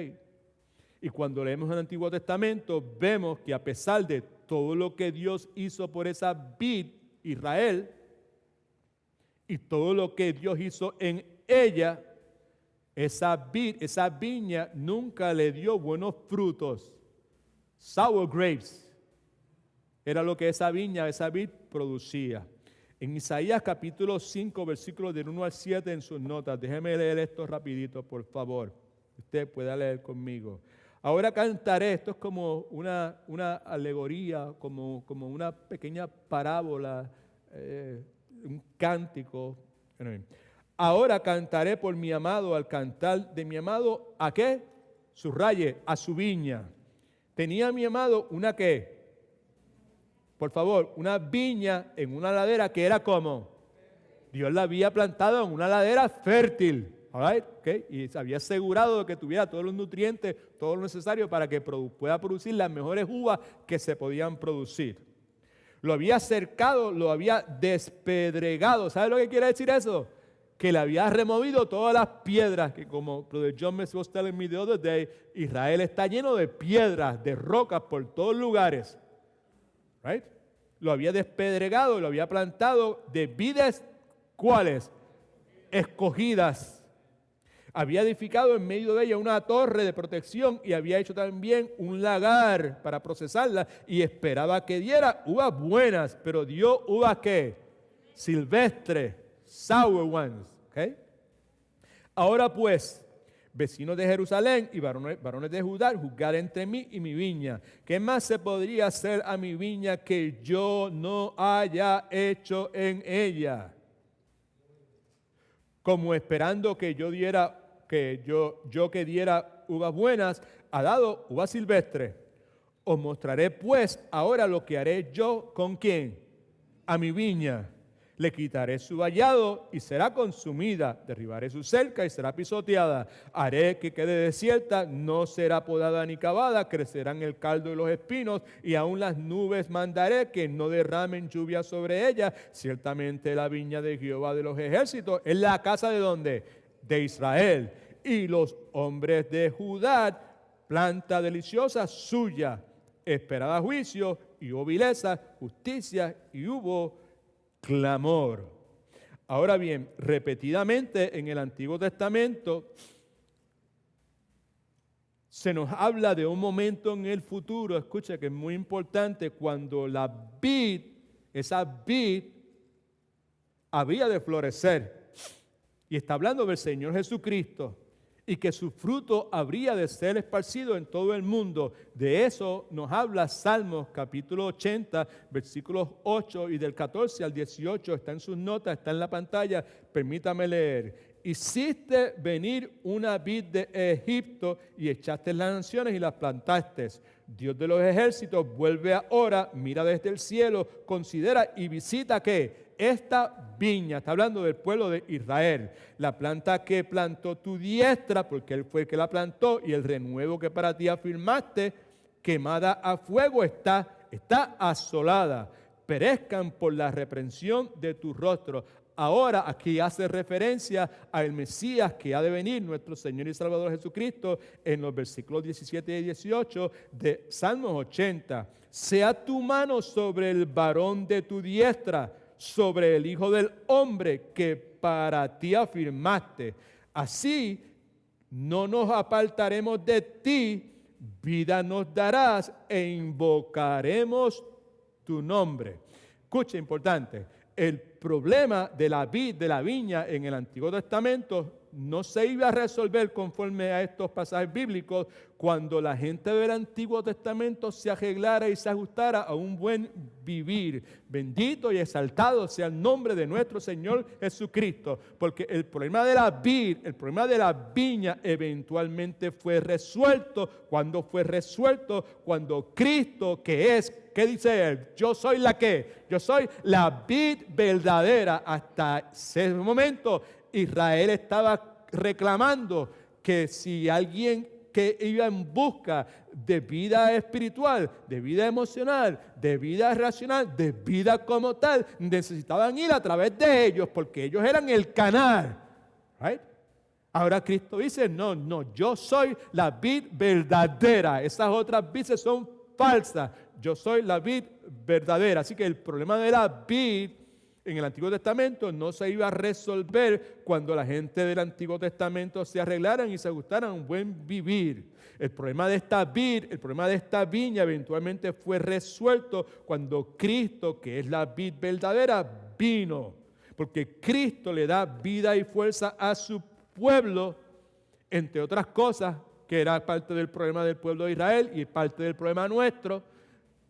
Y cuando leemos el Antiguo Testamento vemos que a pesar de todo lo que Dios hizo por esa vid, Israel, y todo lo que Dios hizo en ella, esa vid, esa viña nunca le dio buenos frutos. Sour grapes era lo que esa viña, esa vid producía. En Isaías capítulo 5, versículos del 1 al 7 en sus notas, déjeme leer esto rapidito, por favor. Usted pueda leer conmigo. Ahora cantaré, esto es como una alegoría, como una pequeña parábola, un cántico. Ahora cantaré por mi amado, al cantar de mi amado, ¿a qué? Subraye, a su viña. Tenía mi amado una ¿qué? Por favor, una viña en una ladera que era como Dios la había plantado en una ladera fértil. Right? Okay. Y se había asegurado de que tuviera todos los nutrientes, todo lo necesario para que pueda producir las mejores uvas que se podían producir. Lo había cercado, lo había despedregado. ¿Sabe lo que quiere decir eso? Que le había removido todas las piedras, que como Brother John was telling me the other day, Israel está lleno de piedras, de rocas por todos lugares. Right? Lo había despedregado, lo había plantado de vides, ¿cuáles? Escogidas. Había edificado en medio de ella una torre de protección y había hecho también un lagar para procesarla y esperaba que diera uvas buenas, pero dio uvas ¿qué? Silvestres, sour ones. ¿Okay? Ahora pues, vecinos de Jerusalén y varones de Judá, juzgad entre mí y mi viña. ¿Qué más se podría hacer a mi viña que yo no haya hecho en ella? Como esperando que yo diera, que diera uvas buenas, ha dado uvas silvestres. Os mostraré pues ahora lo que haré yo con ¿quién? A mi viña. Le quitaré su vallado y será consumida. Derribaré su cerca y será pisoteada. Haré que quede desierta, no será podada ni cavada. Crecerán el caldo y los espinos y aún las nubes mandaré que no derramen lluvia sobre ella. Ciertamente la viña de Jehová de los ejércitos es la casa de ¿dónde? De Israel. Y los hombres de Judá, planta deliciosa suya. Esperaba juicio y hubo vileza, justicia y hubo clamor. Ahora bien, repetidamente en el Antiguo Testamento se nos habla de un momento en el futuro, escucha que es muy importante, cuando la vid, esa vid había de florecer. Y está hablando del Señor Jesucristo y que su fruto habría de ser esparcido en todo el mundo. De eso nos habla Salmos capítulo 80, versículos 8 y del 14 al 18. Está en sus notas, está en la pantalla. Permítame leer. hiciste venir una vid de Egipto y echaste las naciones y las plantaste. Dios de los ejércitos, vuelve ahora, mira desde el cielo, considera y visita ¿qué? Esta viña. Está hablando del pueblo de Israel. La planta que plantó tu diestra, porque Él fue el que la plantó, y el renuevo que para ti afirmaste, quemada a fuego está asolada. Perezcan por la reprensión de tu rostro. Ahora aquí hace referencia al Mesías que ha de venir, nuestro Señor y Salvador Jesucristo, en los versículos 17 y 18 de Salmos 80. Sea tu mano sobre el varón de tu diestra, sobre el Hijo del Hombre que para ti afirmaste. Así no nos apartaremos de ti, vida nos darás e invocaremos tu nombre. Escucha, importante. El problema de la vid, de la viña en el Antiguo Testamento no se iba a resolver conforme a estos pasajes bíblicos cuando la gente del Antiguo Testamento se arreglara y se ajustara a un buen vivir. Bendito y exaltado sea el nombre de nuestro Señor Jesucristo, porque el problema de la vid, el problema de la viña eventualmente fue resuelto. ¿Cuándo fue resuelto? Cuando Cristo, que es, ¿qué dice Él? Yo soy la que, yo soy la vid verdadera. Hasta ese momento Israel estaba reclamando que si alguien que iba en busca de vida espiritual, de vida emocional, de vida racional, de vida como tal, necesitaban ir a través de ellos porque ellos eran el canal. Right? Ahora Cristo dice, no, yo soy la vid verdadera. Esas otras vides son falsas. Yo soy la vid verdadera. Así que el problema de la vid en el Antiguo Testamento no se iba a resolver cuando la gente del Antiguo Testamento se arreglaran y se ajustaran a un buen vivir. El problema de esta vid, el problema de esta viña eventualmente fue resuelto cuando Cristo, que es la vid verdadera, vino. Porque Cristo le da vida y fuerza a su pueblo, entre otras cosas, que era parte del problema del pueblo de Israel y parte del problema nuestro,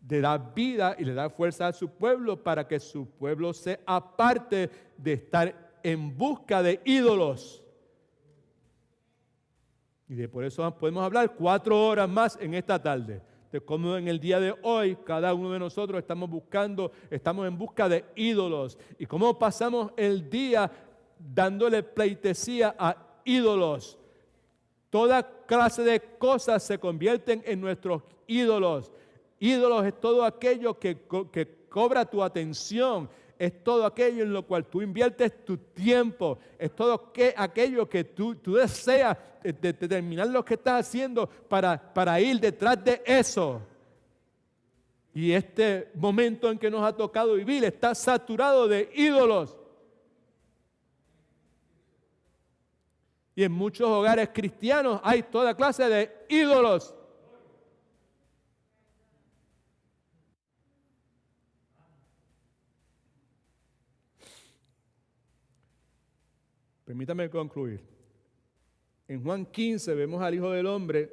de dar vida y le da fuerza a su pueblo para que su pueblo se aparte de estar en busca de ídolos. Y por eso podemos hablar 4 horas más en esta tarde, de cómo en el día de hoy cada uno de nosotros estamos en busca de ídolos, y cómo pasamos el día dándole pleitesía a ídolos. Toda clase de cosas se convierten en nuestros ídolos. Ídolos es todo aquello que cobra tu atención, es todo aquello en lo cual tú inviertes tu tiempo, es todo aquello que tú deseas de terminar lo que estás haciendo para ir detrás de eso. Y este momento en que nos ha tocado vivir está saturado de ídolos. Y en muchos hogares cristianos hay toda clase de ídolos. Permítame concluir. En Juan 15 vemos al Hijo del Hombre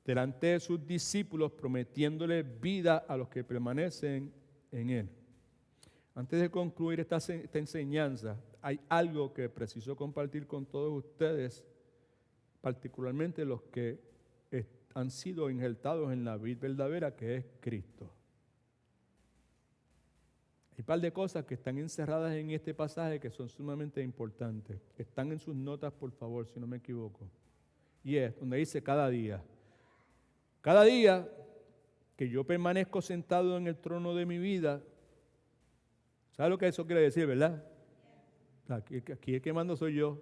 delante de sus discípulos prometiéndole vida a los que permanecen en Él. Antes de concluir esta enseñanza, hay algo que preciso compartir con todos ustedes, particularmente los que han sido injertados en la vid verdadera, que es Cristo. Hay un par de cosas que están encerradas en este pasaje que son sumamente importantes. Están en sus notas, por favor, si no me equivoco. Y es donde dice cada día. Cada día que yo permanezco sentado en el trono de mi vida, ¿sabe lo que eso quiere decir, verdad? Aquí el que mando soy yo.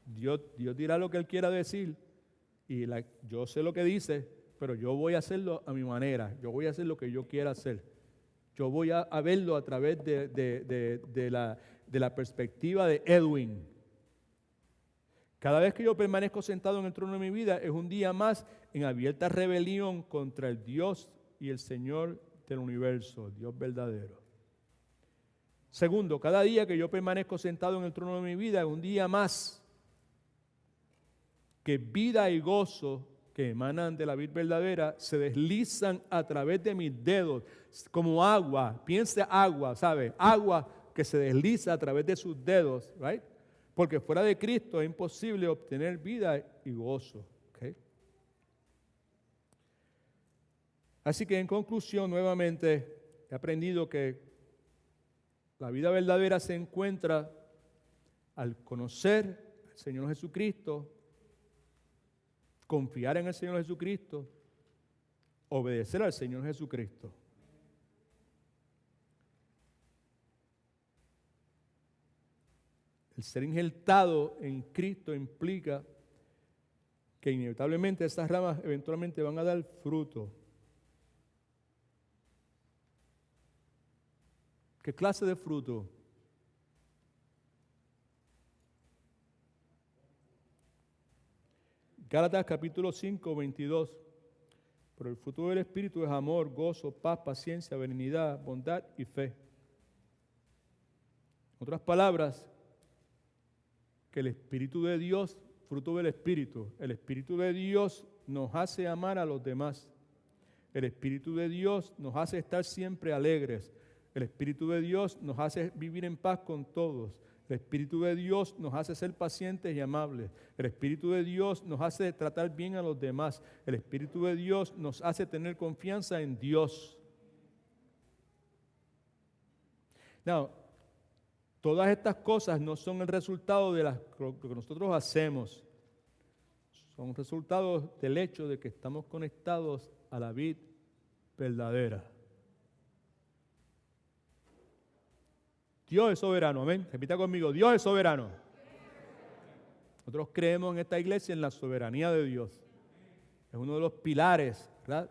Dios dirá lo que Él quiera decir. Y yo sé lo que dice, pero yo voy a hacerlo a mi manera. Yo voy a hacer lo que yo quiera hacer. Yo voy a verlo a través de la perspectiva de Edwin. Cada vez que yo permanezco sentado en el trono de mi vida es un día más en abierta rebelión contra el Dios y el Señor del universo, Dios verdadero. Segundo, cada día que yo permanezco sentado en el trono de mi vida es un día más que vida y gozo que emanan de la vid verdadera se deslizan a través de mis dedos como agua. Piense agua, ¿sabe? Agua que se desliza a través de sus dedos, right? Porque fuera de Cristo es imposible obtener vida y gozo. ¿Okay? Así que en conclusión, nuevamente, he aprendido que la vida verdadera se encuentra al conocer al Señor Jesucristo, confiar en el Señor Jesucristo, obedecer al Señor Jesucristo. El ser injertado en Cristo implica que inevitablemente esas ramas eventualmente van a dar fruto. ¿Qué clase de fruto? Gálatas capítulo 5, 22. Pero el fruto del Espíritu es amor, gozo, paz, paciencia, benignidad, bondad y fe. En otras palabras, que el Espíritu de Dios, fruto del Espíritu, el Espíritu de Dios nos hace amar a los demás. El Espíritu de Dios nos hace estar siempre alegres. El Espíritu de Dios nos hace vivir en paz con todos. El Espíritu de Dios nos hace ser pacientes y amables. El Espíritu de Dios nos hace tratar bien a los demás. El Espíritu de Dios nos hace tener confianza en Dios. Now, todas estas cosas no son el resultado de lo que nosotros hacemos. Son resultados del hecho de que estamos conectados a la vid verdadera. Dios es soberano, amén. Repita conmigo, Dios es soberano. Nosotros creemos en esta iglesia en la soberanía de Dios. Es uno de los pilares, ¿verdad?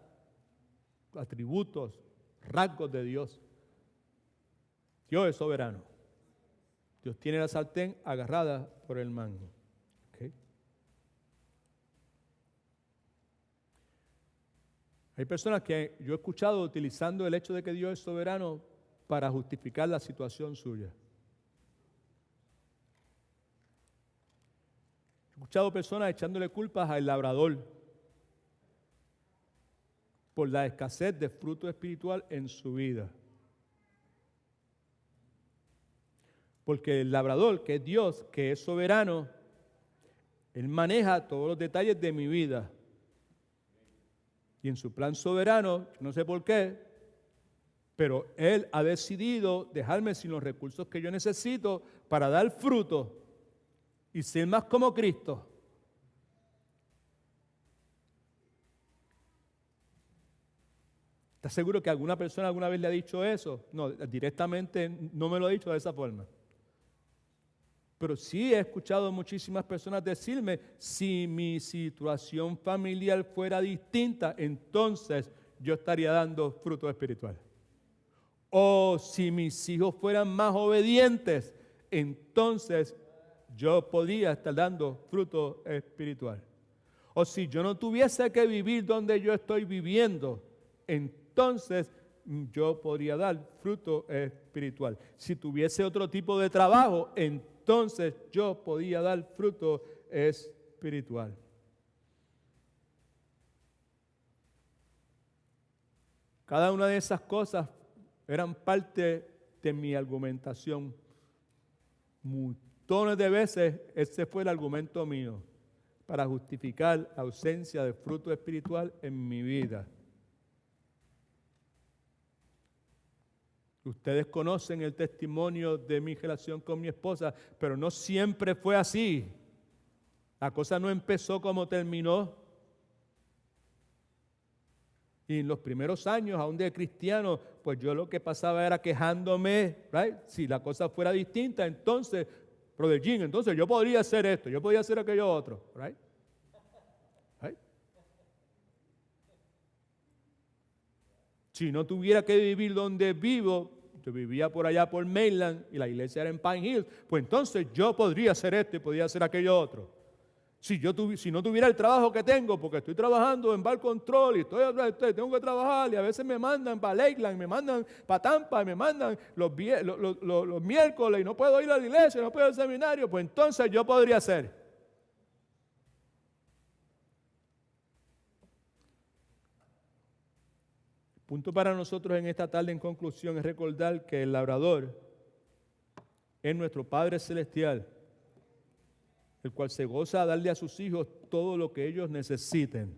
Atributos, rasgos de Dios. Dios es soberano. Dios tiene la sartén agarrada por el mango. ¿Okay? Hay personas que yo he escuchado utilizando el hecho de que Dios es soberano para justificar la situación suya. He escuchado personas echándole culpas al labrador por la escasez de fruto espiritual en su vida. Porque el labrador, que es Dios, que es soberano, Él maneja todos los detalles de mi vida. Y en su plan soberano, no sé por qué, pero Él ha decidido dejarme sin los recursos que yo necesito para dar fruto y ser más como Cristo. ¿Estás seguro que alguna persona alguna vez le ha dicho eso? No, directamente no me lo ha dicho de esa forma. Pero sí he escuchado muchísimas personas decirme, si mi situación familiar fuera distinta, entonces yo estaría dando fruto espiritual. O si mis hijos fueran más obedientes, entonces yo podría estar dando fruto espiritual. O si yo no tuviese que vivir donde yo estoy viviendo, entonces yo podría dar fruto espiritual. Si tuviese otro tipo de trabajo, entonces yo podía dar fruto espiritual. Cada una de esas cosas eran parte de mi argumentación. Montones de veces ese fue el argumento mío para justificar la ausencia de fruto espiritual en mi vida. Ustedes conocen el testimonio de mi relación con mi esposa, pero no siempre fue así. La cosa no empezó como terminó. Y en los primeros años, aún de cristiano, pues yo lo que pasaba era quejándome, right? Si la cosa fuera distinta, entonces, Brother Jim, entonces yo podría hacer esto, yo podría hacer aquello otro, right? Right? Si no tuviera que vivir donde vivo, yo vivía por allá por Mainland y la iglesia era en Pine Hill, pues entonces yo podría hacer esto y podría hacer aquello otro. Si no tuviera el trabajo que tengo, porque estoy trabajando en Bar Control y tengo que trabajar y a veces me mandan para Lakeland, me mandan para Tampa, y me mandan los miércoles y no puedo ir a la iglesia, no puedo ir al seminario, pues entonces yo podría hacer. El punto para nosotros en esta tarde en conclusión es recordar que el labrador es nuestro Padre Celestial el cual se goza a darle a sus hijos todo lo que ellos necesiten.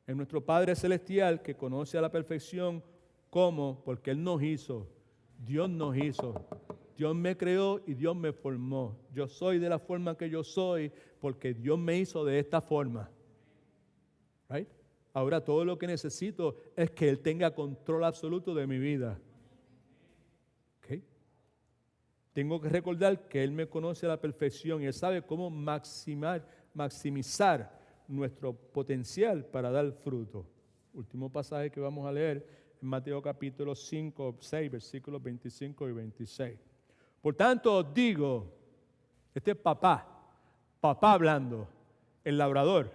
Es nuestro Padre Celestial que conoce a la perfección cómo, porque Él nos hizo, Dios nos hizo, Dios me creó y Dios me formó. Yo soy de la forma que yo soy porque Dios me hizo de esta forma. Right? Ahora todo lo que necesito es que Él tenga control absoluto de mi vida. ¿Okay? Tengo que recordar que Él me conoce a la perfección y Él sabe cómo maximizar nuestro potencial para dar fruto. Último pasaje que vamos a leer en Mateo capítulo 5, 6, versículos 25 y 26. Por tanto os digo, este es papá hablando, el labrador,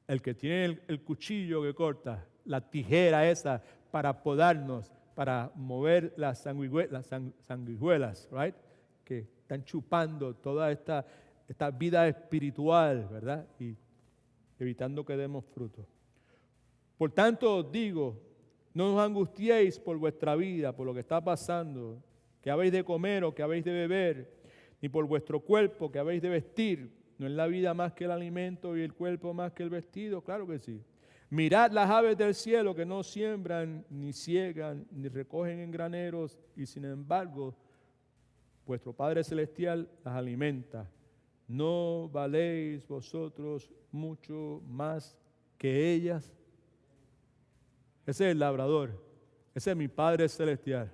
el que tiene el cuchillo que corta, la tijera esa para podarnos, para mover las sanguijuelas, right? Que están chupando toda esta vida espiritual, ¿verdad? Y evitando que demos fruto. Por tanto os digo, no os angustiéis por vuestra vida, por lo que está pasando, que habéis de comer o que habéis de beber, ni por vuestro cuerpo que habéis de vestir. ¿No es la vida más que el alimento y el cuerpo más que el vestido? Claro que sí. Mirad las aves del cielo que no siembran, ni ciegan, ni recogen en graneros, y sin embargo, vuestro Padre Celestial las alimenta. ¿No valéis vosotros mucho más que ellas? Ese es el labrador. Ese es mi Padre Celestial.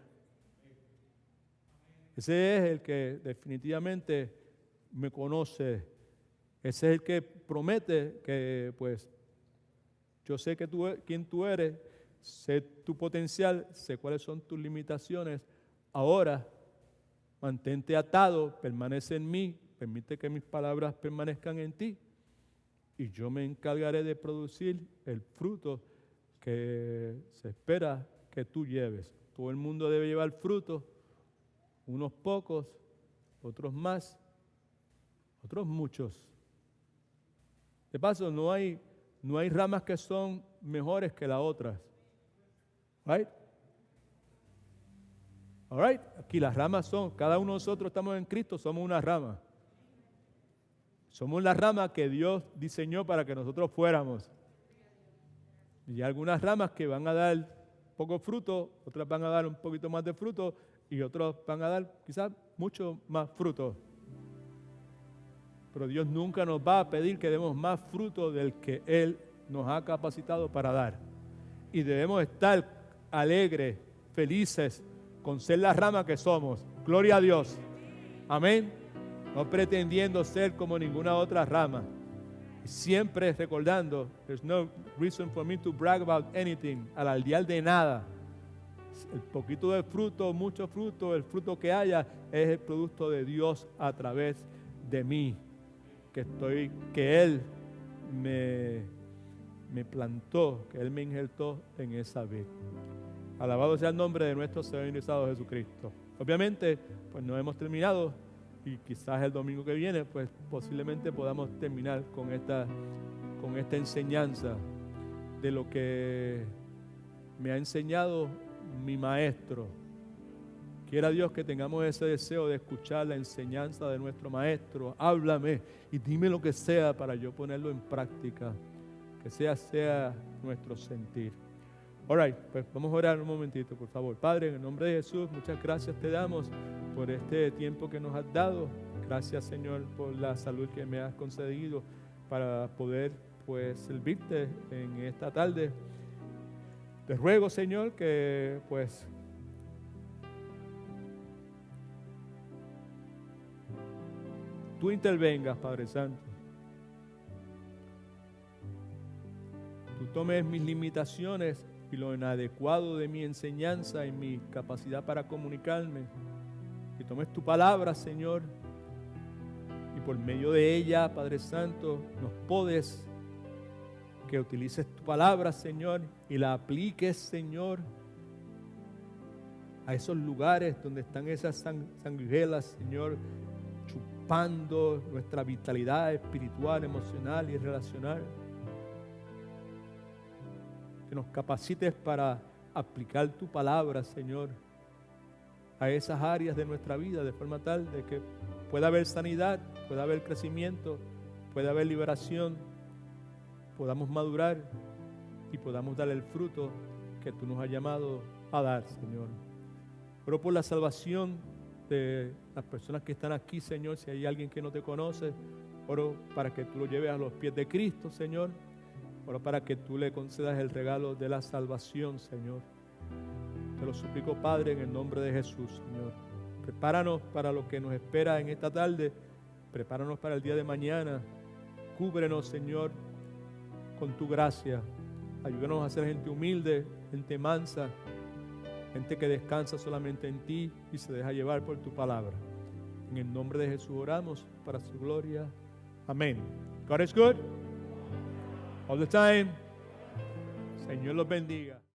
Ese es el que definitivamente me conoce. Ese es el que promete que, pues, yo sé que quién tú eres, sé tu potencial, sé cuáles son tus limitaciones. Ahora, mantente atado, permanece en mí, permite que mis palabras permanezcan en ti y yo me encargaré de producir el fruto que se espera que tú lleves. Todo el mundo debe llevar fruto, unos pocos, otros más, otros muchos. De paso, no hay ramas que son mejores que las otras. Right? All right? Aquí las ramas son, cada uno de nosotros estamos en Cristo, somos una rama. Somos la rama que Dios diseñó para que nosotros fuéramos. Y hay algunas ramas que van a dar poco fruto, otras van a dar un poquito más de fruto y otras van a dar quizás mucho más fruto. Pero Dios nunca nos va a pedir que demos más fruto del que Él nos ha capacitado para dar. Y debemos estar alegres, felices, con ser la rama que somos. Gloria a Dios. Amén. No pretendiendo ser como ninguna otra rama. Y siempre recordando, there's no reason for me to brag about anything, alardear de nada. El poquito de fruto, mucho fruto, el fruto que haya es el producto de Dios a través de mí. Que Él me plantó, que Él me injertó en esa vid. Alabado sea el nombre de nuestro Señor y Salvador Jesucristo. Obviamente, pues no hemos terminado y quizás el domingo que viene, pues posiblemente podamos terminar con esta enseñanza de lo que me ha enseñado mi maestro. Quiera Dios que tengamos ese deseo de escuchar la enseñanza de nuestro maestro. Háblame y dime lo que sea para yo ponerlo en práctica. Que sea nuestro sentir. All right, pues vamos a orar un momentito, por favor. Padre, en el nombre de Jesús, muchas gracias te damos por este tiempo que nos has dado. Gracias, Señor, por la salud que me has concedido para poder, pues, servirte en esta tarde. Te ruego, Señor, que, pues, tú intervengas, Padre Santo. Tú tomes mis limitaciones y lo inadecuado de mi enseñanza y mi capacidad para comunicarme. Y tomes tu palabra, Señor, y por medio de ella, Padre Santo, nos podes que utilices tu palabra, Señor, y la apliques, Señor, a esos lugares donde están esas sanguijuelas, Señor, chupando nuestra vitalidad espiritual, emocional y relacional. Que nos capacites para aplicar tu palabra, Señor, a esas áreas de nuestra vida, de forma tal de que pueda haber sanidad, pueda haber crecimiento, pueda haber liberación, podamos madurar y podamos dar el fruto que tú nos has llamado a dar, Señor. Oro por la salvación de las personas que están aquí, Señor. Si hay alguien que no te conoce, oro para que tú lo lleves a los pies de Cristo, Señor. Oro para que tú le concedas el regalo de la salvación, Señor. Te lo suplico, Padre, en el nombre de Jesús, Señor. Prepáranos para lo que nos espera en esta tarde. Prepáranos para el día de mañana. Cúbrenos, Señor, con tu gracia. Ayúdanos a ser gente humilde, gente mansa, gente que descansa solamente en ti y se deja llevar por tu palabra. En el nombre de Jesús oramos para su gloria. Amén. God is good all the time. Señor los bendiga.